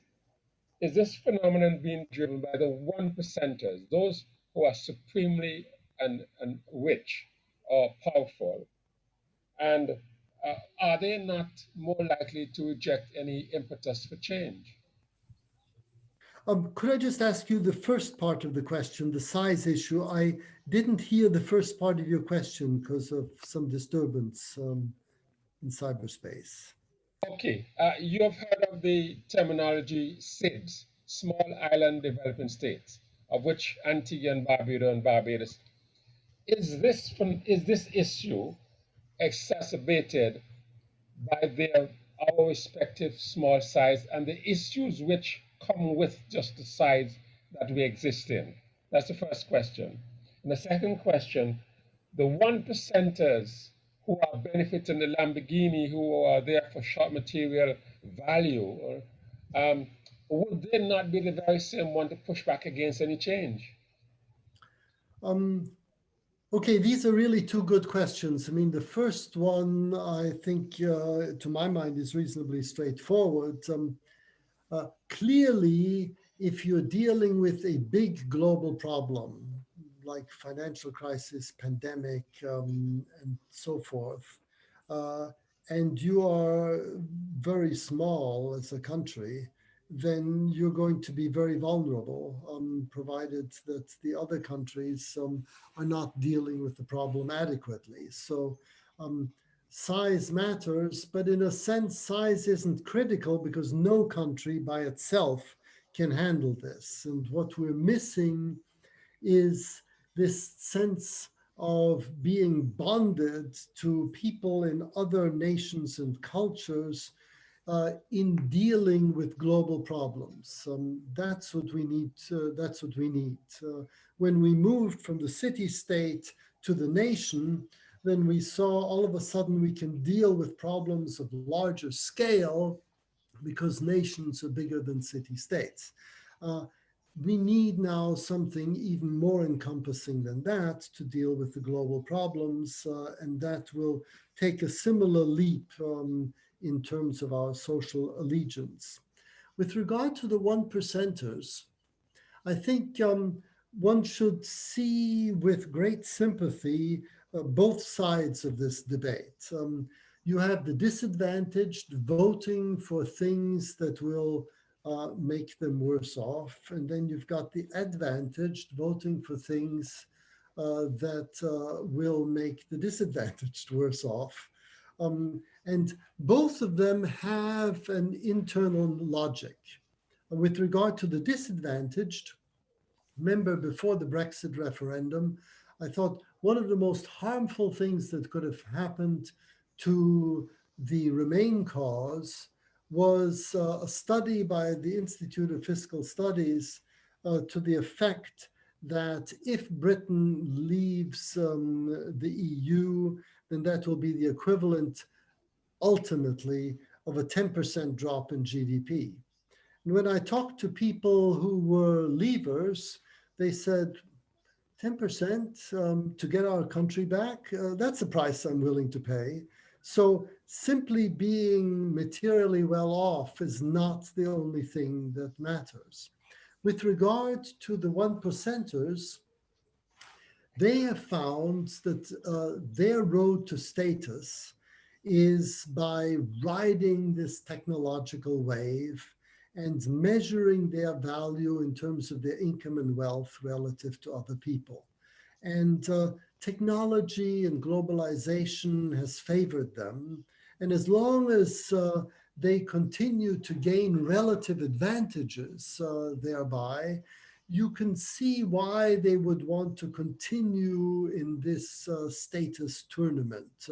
Is this phenomenon being driven by the 1%ers, those who are supremely and rich or powerful? And are they not more likely to reject any impetus for change? Could I just ask you the first part of the question, the size issue? I didn't hear the first part of your question because of some disturbance in cyberspace. Okay, you have heard of the terminology SIDS, Small Island Developing States, of which Antigua and Barbados. Is this issue exacerbated by our respective small size and the issues which come with just the size that we exist in? That's the first question. And the second question, the 1%ers who are benefiting the Lamborghini, who are there for short material value, would they not be the very same one to push back against any change? Okay, these are really two good questions. I mean, the first one, I think, to my mind, is reasonably straightforward. Clearly, if you're dealing with a big global problem, like financial crisis, pandemic, and so forth, and you are very small as a country, then you're going to be very vulnerable, provided that the other countries are not dealing with the problem adequately. So size matters, but in a sense, size isn't critical because no country by itself can handle this. And what we're missing is this sense of being bonded to people in other nations and cultures in dealing with global problems. That's what we need. That's what we need. When we moved from the city-state to the nation, then we saw all of a sudden we can deal with problems of larger scale because nations are bigger than city-states. We need now something even more encompassing than that to deal with the global problems, and that will take a similar leap in terms of our social allegiance. With regard to the 1%ers, I think one should see with great sympathy both sides of this debate. You have the disadvantaged voting for things that will make them worse off. And then you've got the advantaged voting for things that will make the disadvantaged worse off. And both of them have an internal logic. With regard to the disadvantaged, remember before the Brexit referendum, I thought one of the most harmful things that could have happened to the Remain cause was a study by the Institute of Fiscal Studies to the effect that if Britain leaves the EU, then that will be the equivalent ultimately of a 10% drop in GDP. And when I talked to people who were leavers, they said, 10% to get our country back, that's a price I'm willing to pay. So simply being materially well off is not the only thing that matters. With regard to the 1%ers, they have found that their road to status is by riding this technological wave and measuring their value in terms of their income and wealth relative to other people. And technology and globalization has favored them. And as long as they continue to gain relative advantages thereby, you can see why they would want to continue in this status tournament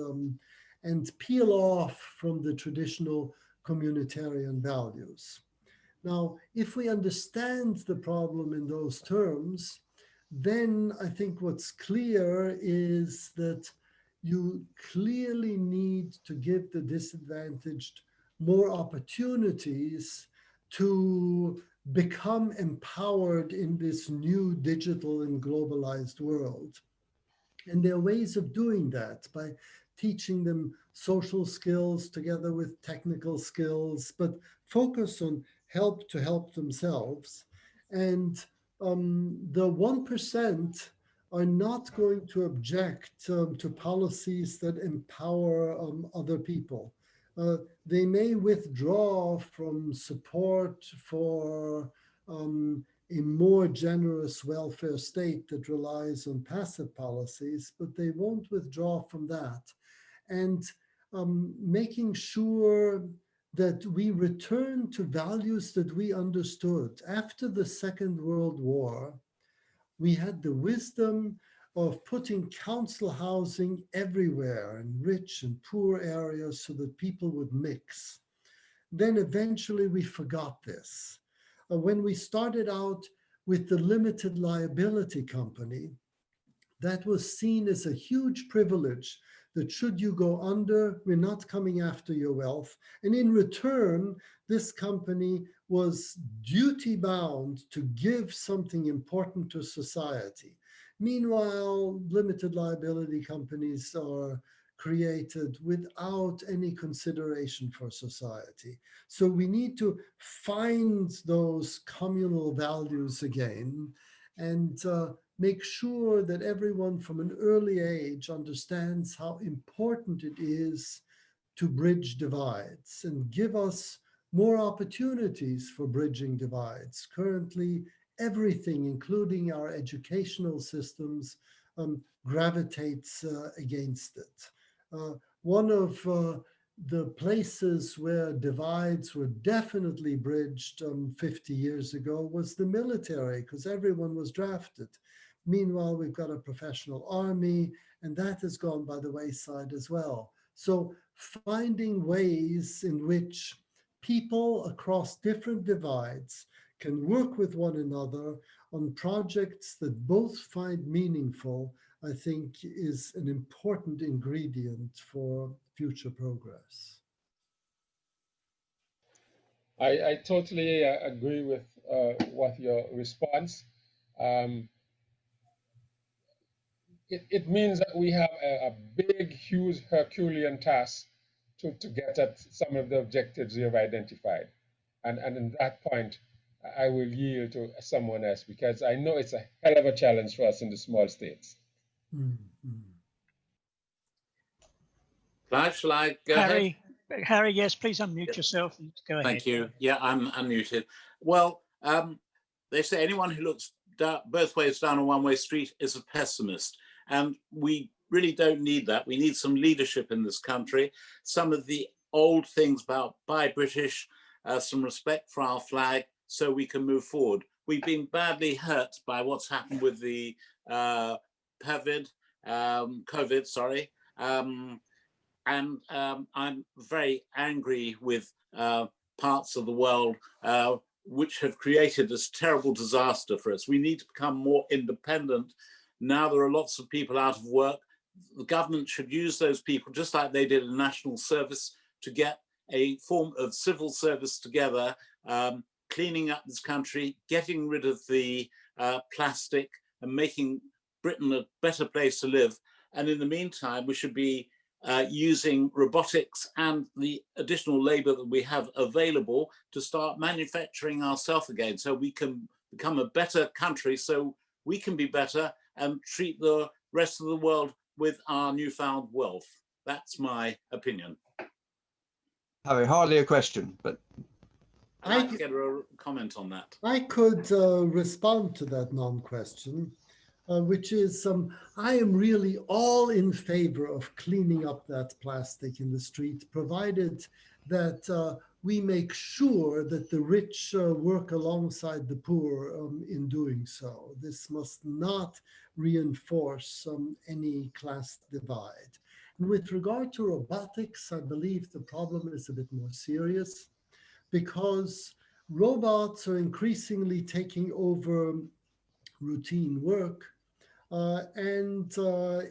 and peel off from the traditional communitarian values. Now, if we understand the problem in those terms, then I think what's clear is that you clearly need to give the disadvantaged more opportunities to become empowered in this new digital and globalized world. And there are ways of doing that by teaching them social skills together with technical skills, but focus on help to help themselves. And the 1% are not going to object to policies that empower other people. They may withdraw from support for a more generous welfare state that relies on passive policies, but they won't withdraw from that. And making sure that we return to values that we understood. After the Second World War, we had the wisdom of putting council housing everywhere in rich and poor areas so that people would mix. Then eventually we forgot this. When we started out with the limited liability company, that was seen as a huge privilege that should you go under, we're not coming after your wealth. And in return, this company was duty bound to give something important to society. Meanwhile, limited liability companies are created without any consideration for society. So we need to find those communal values again and make sure that everyone from an early age understands how important it is to bridge divides and give us more opportunities for bridging divides. Currently, everything, including our educational systems, gravitates against it. One of the places where divides were definitely bridged 50 years ago was the military, because everyone was drafted. Meanwhile, we've got a professional army, and that has gone by the wayside as well. So finding ways in which people across different divides can work with one another on projects that both find meaningful, I think is an important ingredient for future progress. I totally agree with what your response. It means that we have a big, huge Herculean task to get at some of the objectives you have identified. And in that point, I will yield to someone else because I know it's a hell of a challenge for us in the small states. Clive, shall I go ahead? Harry, yes, please unmute yourself and go ahead. Thank you. Yeah, I'm unmuted. Well, they say anyone who looks both ways down a one-way street is a pessimist. And we really don't need that. We need some leadership in this country. Some of the old things about buy British, some respect for our flag, so we can move forward. We've been badly hurt by what's happened with the COVID, sorry. And I'm very angry with parts of the world which have created this terrible disaster for us. We need to become more independent. Now there are lots of people out of work. The government should use those people, just like they did in national service, to get a form of civil service together, cleaning up this country, getting rid of the plastic and making Britain a better place to live. And in the meantime, we should be using robotics and the additional labor that we have available to start manufacturing ourselves again, so we can become a better country, so we can be better and treat the rest of the world with our newfound wealth. That's my opinion. Harry, hardly a question, but I'd like to get a comment on that. I could respond to that non-question, which is I am really all in favor of cleaning up that plastic in the street, provided that we make sure that the rich work alongside the poor in doing so. This must not reinforce any class divide. And with regard to robotics, I believe the problem is a bit more serious, because robots are increasingly taking over routine work. And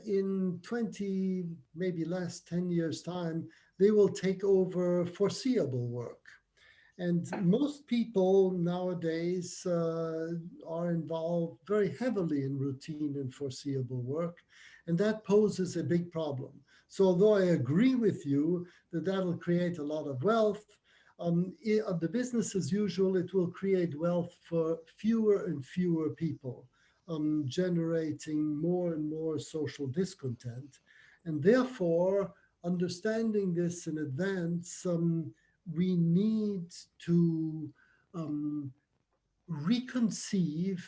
in 20, maybe last 10 years' time, they will take over foreseeable work. And most people nowadays are involved very heavily in routine and foreseeable work, and that poses a big problem. So although I agree with you that that'll create a lot of wealth, the business as usual, it will create wealth for fewer and fewer people, generating more and more social discontent. And therefore, understanding this in advance, we need to reconceive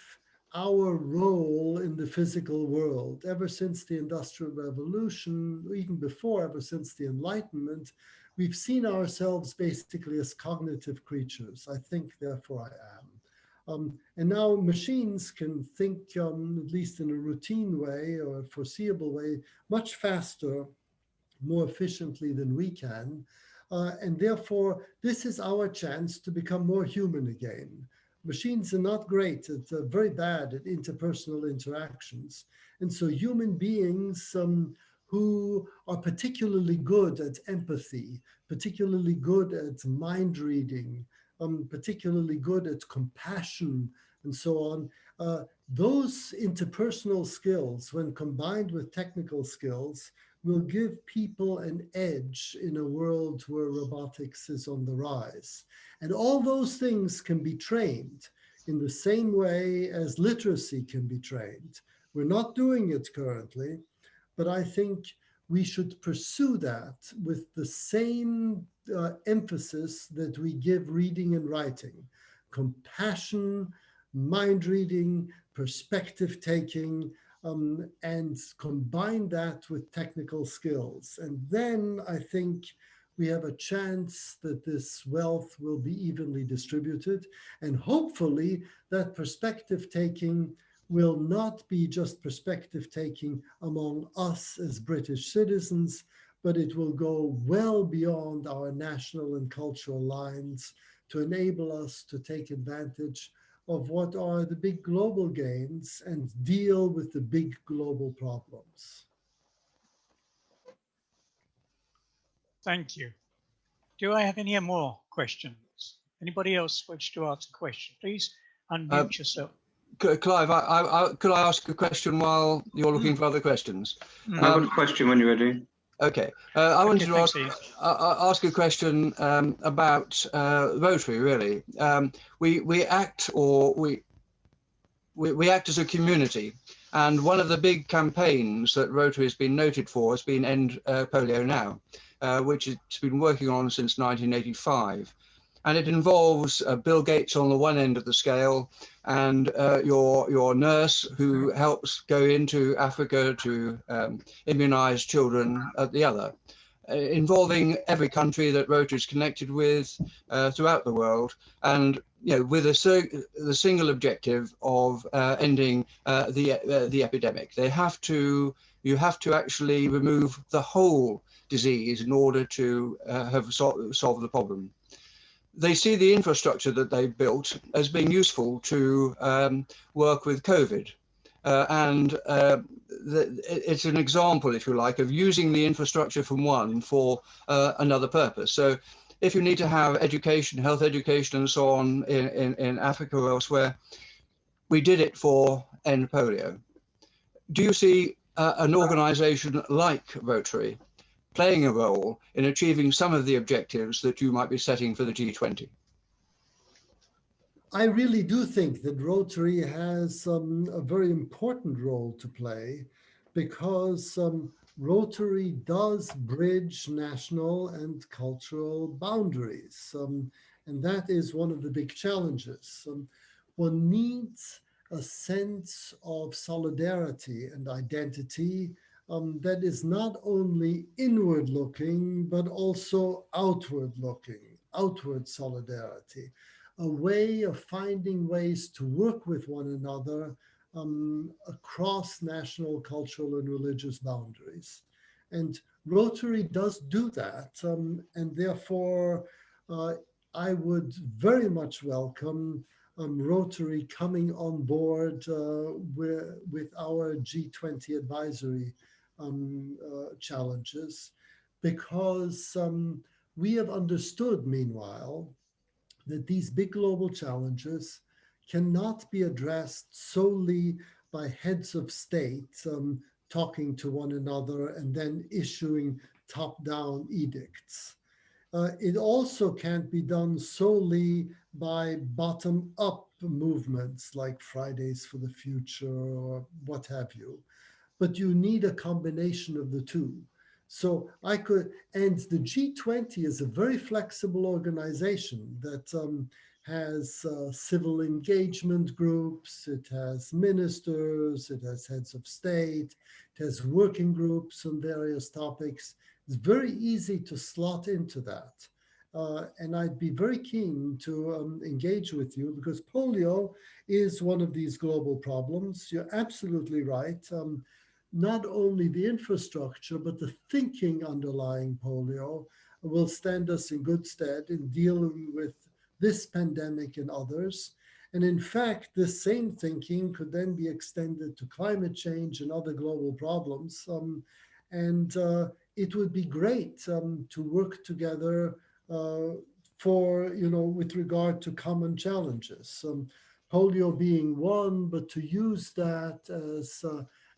our role in the physical world. Ever since the Industrial Revolution, even before, ever since the Enlightenment, we've seen ourselves basically as cognitive creatures. I think, therefore I am. And now machines can think, at least in a routine way or a foreseeable way, much faster, more efficiently than we can. And therefore, this is our chance to become more human again. Machines are not great, it's very bad at interpersonal interactions. And so human beings who are particularly good at empathy, particularly good at mind reading, particularly good at compassion, and so on, those interpersonal skills, when combined with technical skills, will give people an edge in a world where robotics is on the rise. And all those things can be trained in the same way as literacy can be trained. We're not doing it currently, but I think we should pursue that with the same emphasis that we give reading and writing: compassion, mind reading, perspective taking, and combine that with technical skills. And then I think we have a chance that this wealth will be evenly distributed. And hopefully that perspective taking will not be just perspective taking among us as British citizens, but it will go well beyond our national and cultural lines to enable us to take advantage of what are the big global gains and deal with the big global problems. Thank you. Do I have any more questions? Anybody else wish to ask a question? Please unmute yourself. Clive, could I ask a question while you're looking for other questions? I've got a question when you're ready. Okay, I wanted to thanks, ask a question about Rotary. Really, we act as a community, and one of the big campaigns that Rotary has been noted for has been End Polio Now, which it's been working on since 1985. And it involves Bill Gates on the one end of the scale, and your nurse who helps go into Africa to immunize children at the other, involving every country that Rotary is connected with throughout the world, and with the single objective of ending the epidemic. You have to actually remove the whole disease in order to have solved the problem. They see the infrastructure that they've built as being useful to work with COVID. It's an example, if you like, of using the infrastructure from one for another purpose. So if you need to have education, health education and so on in Africa or elsewhere, we did it for End Polio. Do you see an organization like Rotary playing a role in achieving some of the objectives that you might be setting for the G20? I really do think that Rotary has a very important role to play, because Rotary does bridge national and cultural boundaries. And that is one of the big challenges. One needs a sense of solidarity and identity that is not only inward looking, but also outward looking, outward solidarity, a way of finding ways to work with one another across national, cultural, and religious boundaries. And Rotary does do that. And therefore, I would very much welcome Rotary coming on board with our G20 advisory challenges, because we have understood, meanwhile, that these big global challenges cannot be addressed solely by heads of state talking to one another and then issuing top-down edicts. It also can't be done solely by bottom-up movements like Fridays for the Future or what have you. But you need a combination of the two. So and the G20 is a very flexible organization that has civil engagement groups, it has ministers, it has heads of state, it has working groups on various topics. It's very easy to slot into that. And I'd be very keen to engage with you, because polio is one of these global problems. You're absolutely right. Not only the infrastructure, but the thinking underlying polio will stand us in good stead in dealing with this pandemic and others. And in fact, this same thinking could then be extended to climate change and other global problems. It would be great to work together with regard to common challenges. Polio being one, but to use that as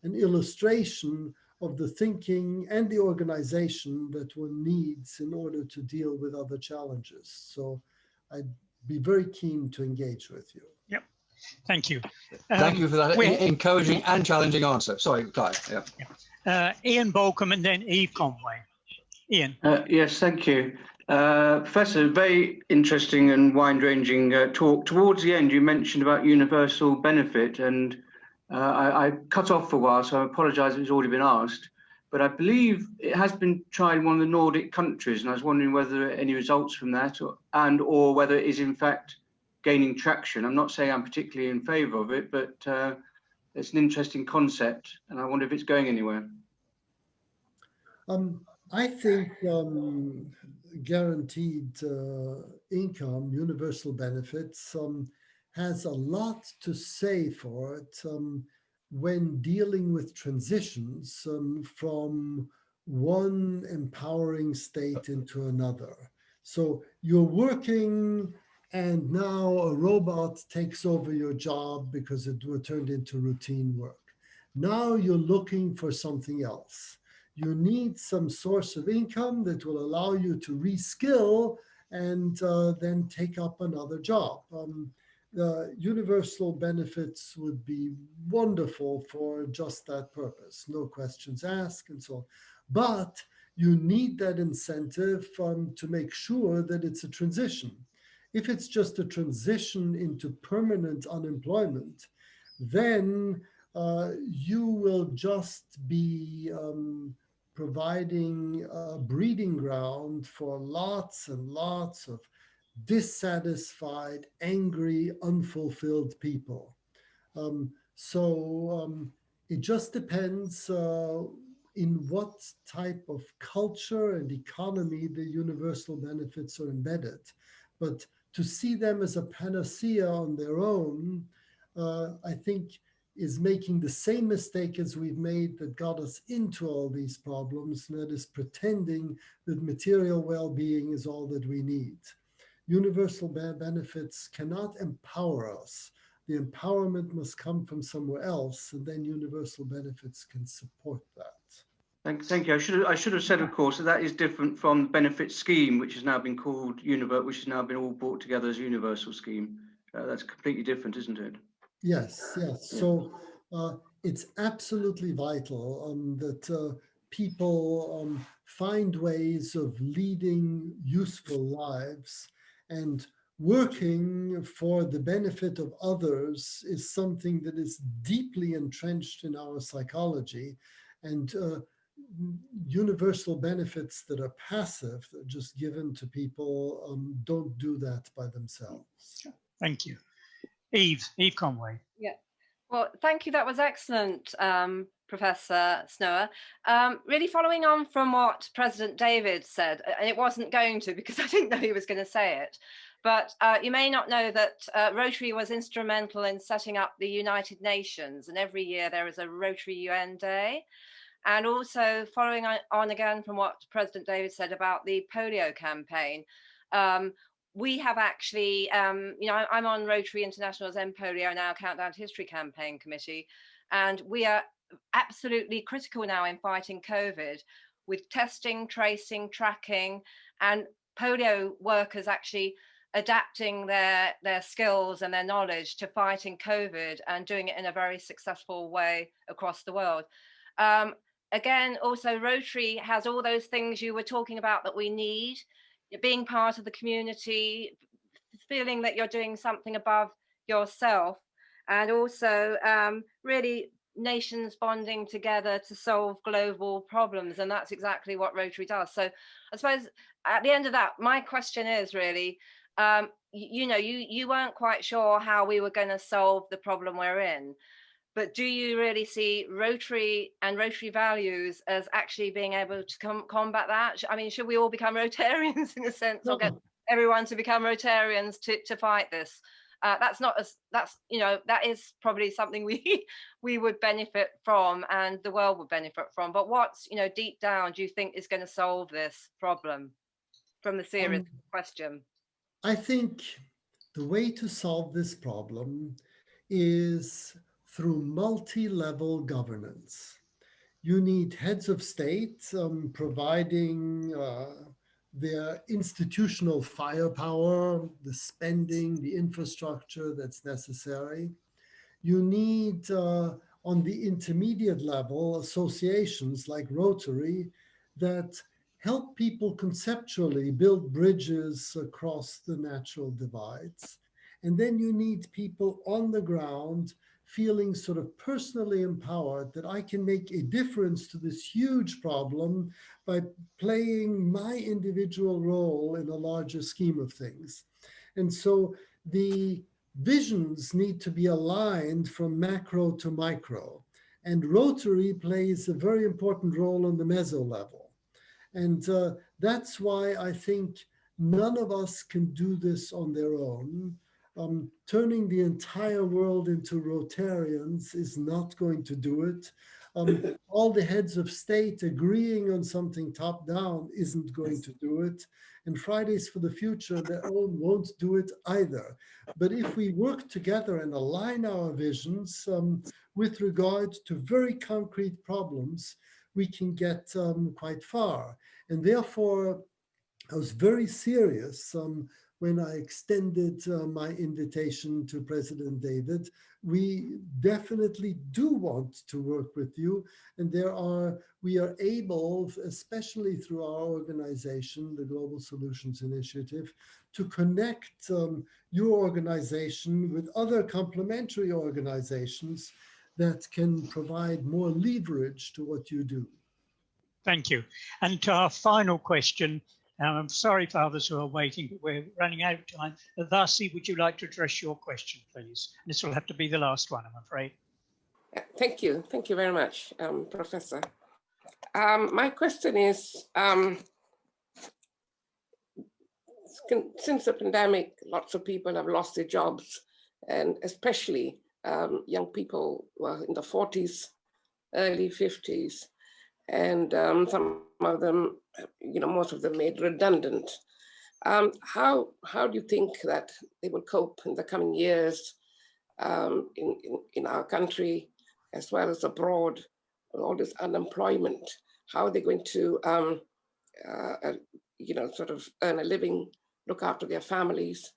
an illustration of the thinking and the organization that one needs in order to deal with other challenges. So I'd be very keen to engage with you. Yep, thank you. Thank you for that encouraging and challenging answer. Sorry, Clive. Yeah. Ian Bolcombe and then Eve Conway. Ian. Yes, thank you. Professor, very interesting and wide-ranging talk. Towards the end, you mentioned about universal benefit, and I cut off for a while, so I apologize if it's already been asked, but I believe it has been tried in one of the Nordic countries, and I was wondering whether there are any results from that, or whether it is in fact gaining traction. I'm not saying I'm particularly in favor of it, but it's an interesting concept, and I wonder if it's going anywhere. I think guaranteed income, universal benefits, has a lot to say for it when dealing with transitions from one empowering state into another. So you're working and now a robot takes over your job because it turned into routine work. Now you're looking for something else. you need some source of income that will allow you to reskill and then take up another job. The universal benefits would be wonderful for just that purpose, no questions asked and so on. But you need that incentive to make sure that it's a transition. If it's just a transition into permanent unemployment, then you will just be providing a breeding ground for lots and lots of dissatisfied, angry, unfulfilled people. It just depends in what type of culture and economy the universal benefits are embedded. But to see them as a panacea on their own, I think is making the same mistake as we've made that got us into all these problems, and that is pretending that material well-being is all that we need. Universal benefits cannot empower us. The empowerment must come from somewhere else, and then universal benefits can support that. Thank you. I should have said, of course, that is different from the benefit scheme, which has now been called which has now been all brought together as universal scheme. That's completely different, isn't it? Yes, yes. So it's absolutely vital that people find ways of leading useful lives, and working for the benefit of others is something that is deeply entrenched in our psychology. And universal benefits that are passive, that are just given to people, don't do that by themselves. Thank you. Eve Conway. Yeah. Well, thank you. That was excellent, Professor Snow. Really following on from what President David said, and it wasn't going to because I didn't know he was going to say it, but you may not know that Rotary was instrumental in setting up the United Nations, and every year there is a Rotary UN Day. And also following on again from what President David said about the polio campaign, we have actually, I'm on Rotary International's End Polio Now Countdown to History campaign committee, and we are absolutely critical now in fighting COVID with testing, tracing, tracking, and polio workers actually adapting their skills and their knowledge to fighting COVID and doing it in a very successful way across the world. Again, also Rotary has all those things you were talking about that we need, being part of the community, feeling that you're doing something above yourself, and also really nations bonding together to solve global problems. And that's exactly what Rotary does. So I suppose at the end of that, my question is really, you weren't quite sure how we were going to solve the problem we're in. But do you really see Rotary and Rotary values as actually being able to combat that? I mean, should we all become Rotarians in a sense, or get everyone to become Rotarians to fight this? That is probably something we would benefit from, and the world would benefit from. But what's, deep down, do you think is going to solve this problem? From the serious question. I think the way to solve this problem is through multi-level governance. You need heads of state providing their institutional firepower, the spending, the infrastructure that's necessary. You need, on the intermediate level, associations like Rotary that help people conceptually build bridges across the natural divides. And then you need people on the ground feeling sort of personally empowered that I can make a difference to this huge problem by playing my individual role in a larger scheme of things. And so the visions need to be aligned from macro to micro. And Rotary plays a very important role on the meso level. And that's why I think none of us can do this on their own. Turning the entire world into Rotarians is not going to do it. All the heads of state agreeing on something top down isn't going to do it. And Fridays for the Future, their own won't do it either. But if we work together and align our visions with regard to very concrete problems, we can get quite far. And therefore, I was very serious when I extended my invitation to President David. We definitely do want to work with you, and we are able, especially through our organization, the Global Solutions Initiative, to connect your organization with other complementary organizations that can provide more leverage to what you do. Thank you. And to our final question, I'm sorry for others who are waiting, but we're running out of time. Vasi, would you like to address your question, please? This will have to be the last one, I'm afraid. Thank you. Thank you very much, Professor. My question is, since the pandemic, lots of people have lost their jobs, and especially young people in the 40s, early 50s, and some of them, most of them made redundant. How do you think that they will cope in the coming years in our country as well as abroad with all this unemployment? How are they going to, sort of earn a living, look after their families?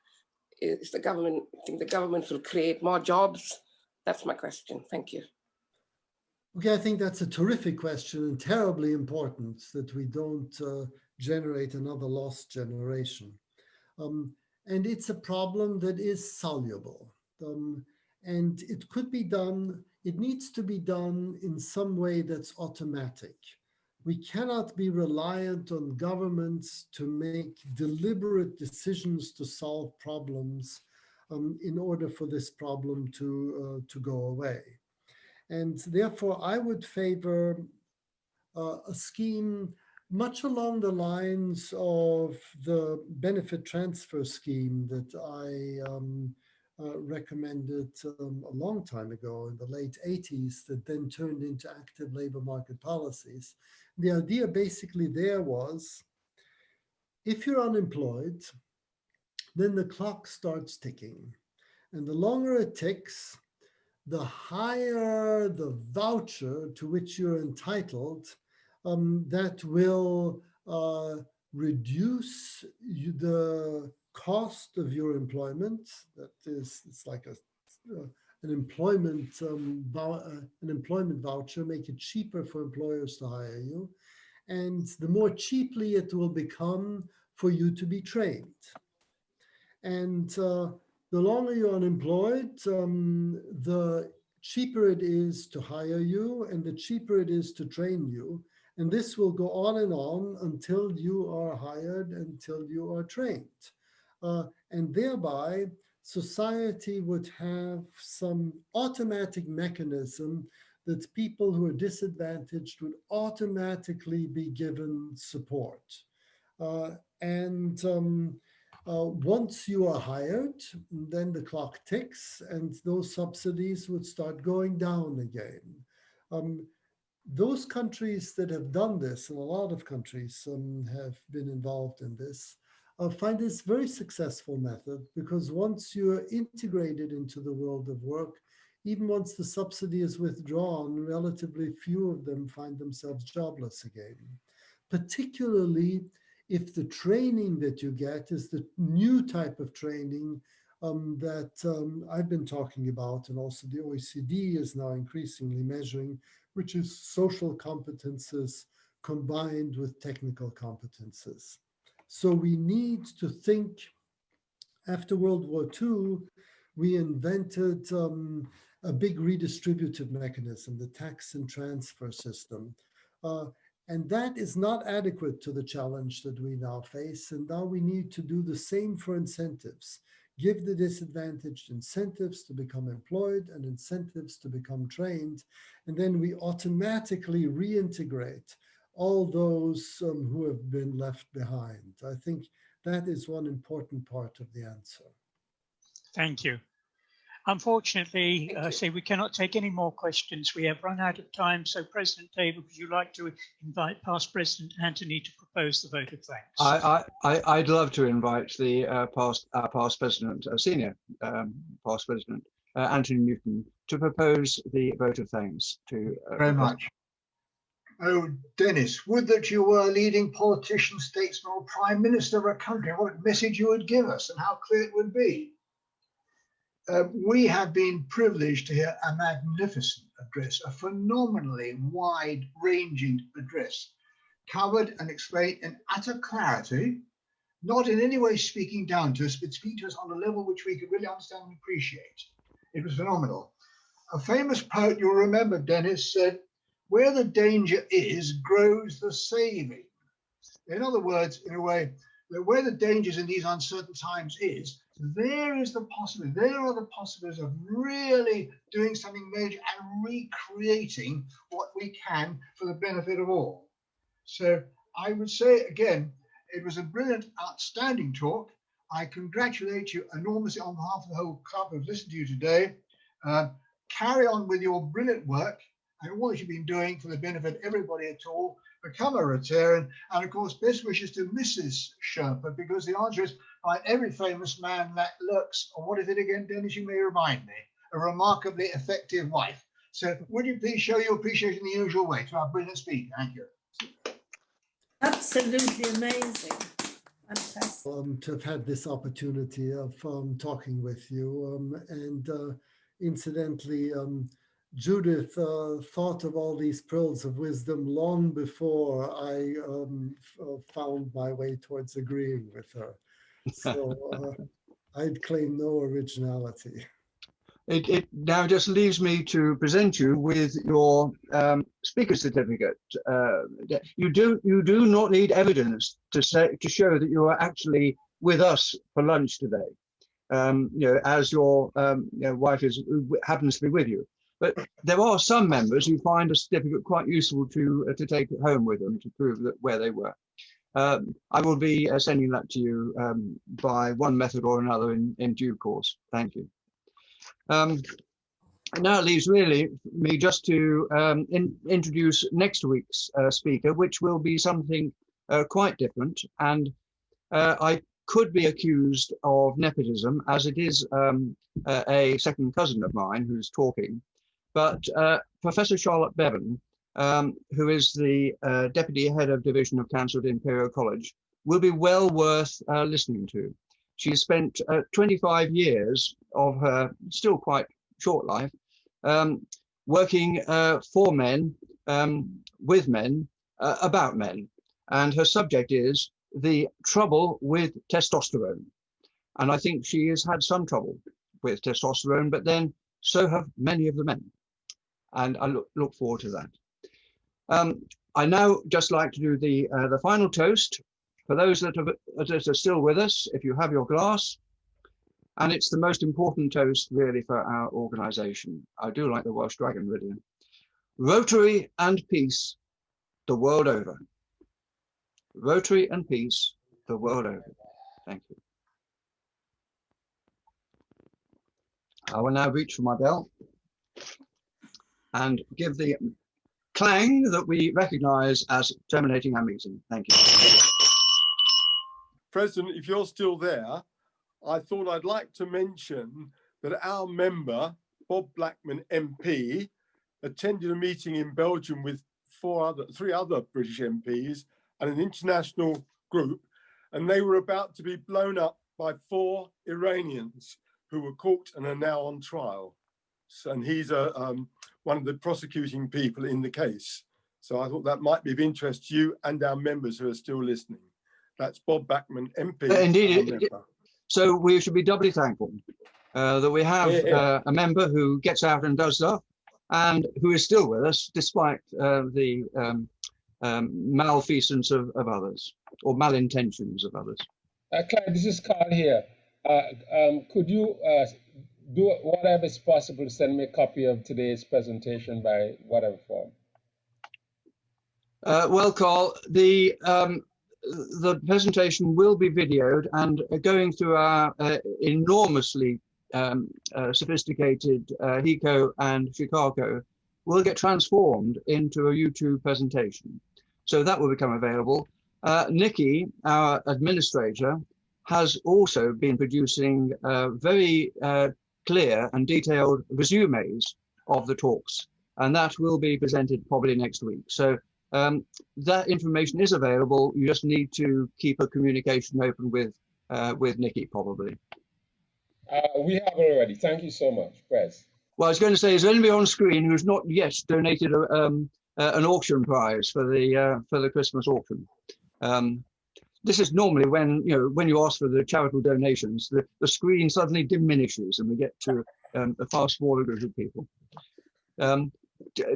Think the government will create more jobs? That's my question. Thank you. Okay, I think that's a terrific question and terribly important that we don't generate another lost generation. And it's a problem that is soluble. And it could be done, it needs to be done in some way that's automatic. We cannot be reliant on governments to make deliberate decisions to solve problems in order for this problem to go away. And therefore, I would favor a scheme much along the lines of the benefit transfer scheme that I recommended a long time ago in the late 80s that then turned into active labor market policies. The idea basically there was, if you're unemployed, then the clock starts ticking. And the longer it ticks, the higher the voucher to which you're entitled, that will reduce the cost of your employment. That is, it's like an employment voucher, make it cheaper for employers to hire you. And the more cheaply it will become for you to be trained. And the longer you're unemployed, the cheaper it is to hire you and the cheaper it is to train you. And this will go on until you are hired, until you are trained. And thereby, society would have some automatic mechanism that people who are disadvantaged would automatically be given support. Once you are hired, then the clock ticks and those subsidies would start going down again. Those countries that have done this, and a lot of countries have been involved in this, find this very successful method because once you're integrated into the world of work, even once the subsidy is withdrawn, relatively few of them find themselves jobless again. Particularly if the training that you get is the new type of training that I've been talking about, and also the OECD is now increasingly measuring, which is social competences combined with technical competences. So we need to think, after World War II, we invented a big redistributive mechanism, the tax and transfer system. And that is not adequate to the challenge that we now face. And now we need to do the same for incentives. Give the disadvantaged incentives to become employed and incentives to become trained. And then we automatically reintegrate all those who have been left behind. I think that is one important part of the answer. Thank you. Unfortunately, we cannot take any more questions. We have run out of time. So President David, would you like to invite past President Anthony to propose the vote of thanks? I'd love to invite the past president, senior past president, Anthony Newton, to propose the vote of thanks to. Very much. Oh, Dennis, would that you were a leading politician, statesman, or prime minister of a country, what message you would give us and how clear it would be. We have been privileged to hear a magnificent address, a phenomenally wide-ranging address, covered and explained in utter clarity, not in any way speaking down to us, but speaking to us on a level which we could really understand and appreciate. It was phenomenal. A famous poet, you'll remember, Dennis, said, "Where the danger is, grows the saving." In other words, in a way, that where the dangers in these uncertain times is, there is the possibility, there are the possibilities of really doing something major and recreating what we can for the benefit of all. So I would say again, it was a brilliant, outstanding talk. I congratulate you enormously on behalf of the whole club who've listened to you today. Carry on with your brilliant work and all that you've been doing for the benefit of everybody at all. Become a Rotarian, and of course, best wishes to Mrs. Sherpa, because the answer is, by every famous man that lurks, or what is it again, Dennis? You may remind me, a remarkably effective wife. So would you please show your appreciation in the usual way to our brilliant speaker? Thank you. Absolutely amazing. Fantastic. To have had this opportunity of talking with you. Incidentally, Judith thought of all these pearls of wisdom long before I found my way towards agreeing with her. So I'd claim no originality. It now just leaves me to present you with your speaker certificate. You do not need evidence to show that you are actually with us for lunch today. As your wife happens to be with you. But there are some members who find a certificate quite useful to take it home with them to prove that where they were. I will be sending that to you by one method or another in due course. Thank you. Now it leaves really me just to introduce next week's speaker, which will be something quite different. And I could be accused of nepotism, as it is a second cousin of mine who's talking. But Professor Charlotte Bevan, who is the Deputy Head of Division of Cancer at Imperial College, will be well worth listening to. She spent 25 years of her still quite short life working for men, with men, about men. And her subject is the trouble with testosterone. And I think she has had some trouble with testosterone, but then so have many of the men. And I look forward to that. I now just like to do the final toast for those that are still with us, if you have your glass. And it's the most important toast really for our organization. I do like the Welsh Dragon really. Rotary and peace the world over. Rotary and peace the world over. Thank you. I will now reach for my bell and give the clang that we recognize as terminating our meeting. Thank you. President, if you're still there, I thought I'd like to mention that our member, Bob Blackman MP, attended a meeting in Belgium with three other British MPs and an international group, and they were about to be blown up by 4 Iranians who were caught and are now on trial. So, and he's one of the prosecuting people in the case. So I thought that might be of interest to you and our members who are still listening. That's Bob Blackman, MP. Indeed. So we should be doubly thankful that we have a member who gets out and does stuff and who is still with us despite the malfeasance of others or malintentions of others. Clive, this is Carl here. Could you do whatever is possible to send me a copy of today's presentation by whatever form? Well, Carl, the presentation will be videoed and going through our enormously sophisticated HECO and Chicago will get transformed into a YouTube presentation. So that will become available. Nikki, our administrator, has also been producing very clear and detailed resumes of the talks, and that will be presented probably next week. So That information is available. You just need to keep a communication open with Nikki, probably. We have already. Thank you so much, Press. Well, I was going to say, is there anybody on screen who's not yet donated an auction prize for the Christmas auction? This is normally when you ask for the charitable donations, the screen suddenly diminishes and we get to a far smaller group of people.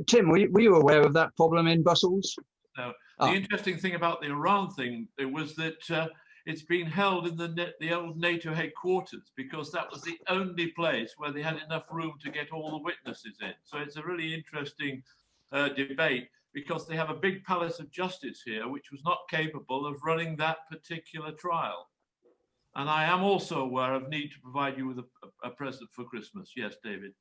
Tim, were you aware of that problem in Brussels? No. The interesting thing about the Iran thing was that it's been held in the old NATO headquarters, because that was the only place where they had enough room to get all the witnesses in. So it's a really interesting debate, because they have a big palace of justice here, which was not capable of running that particular trial. And I am also aware of need to provide you with a present for Christmas. Yes, David.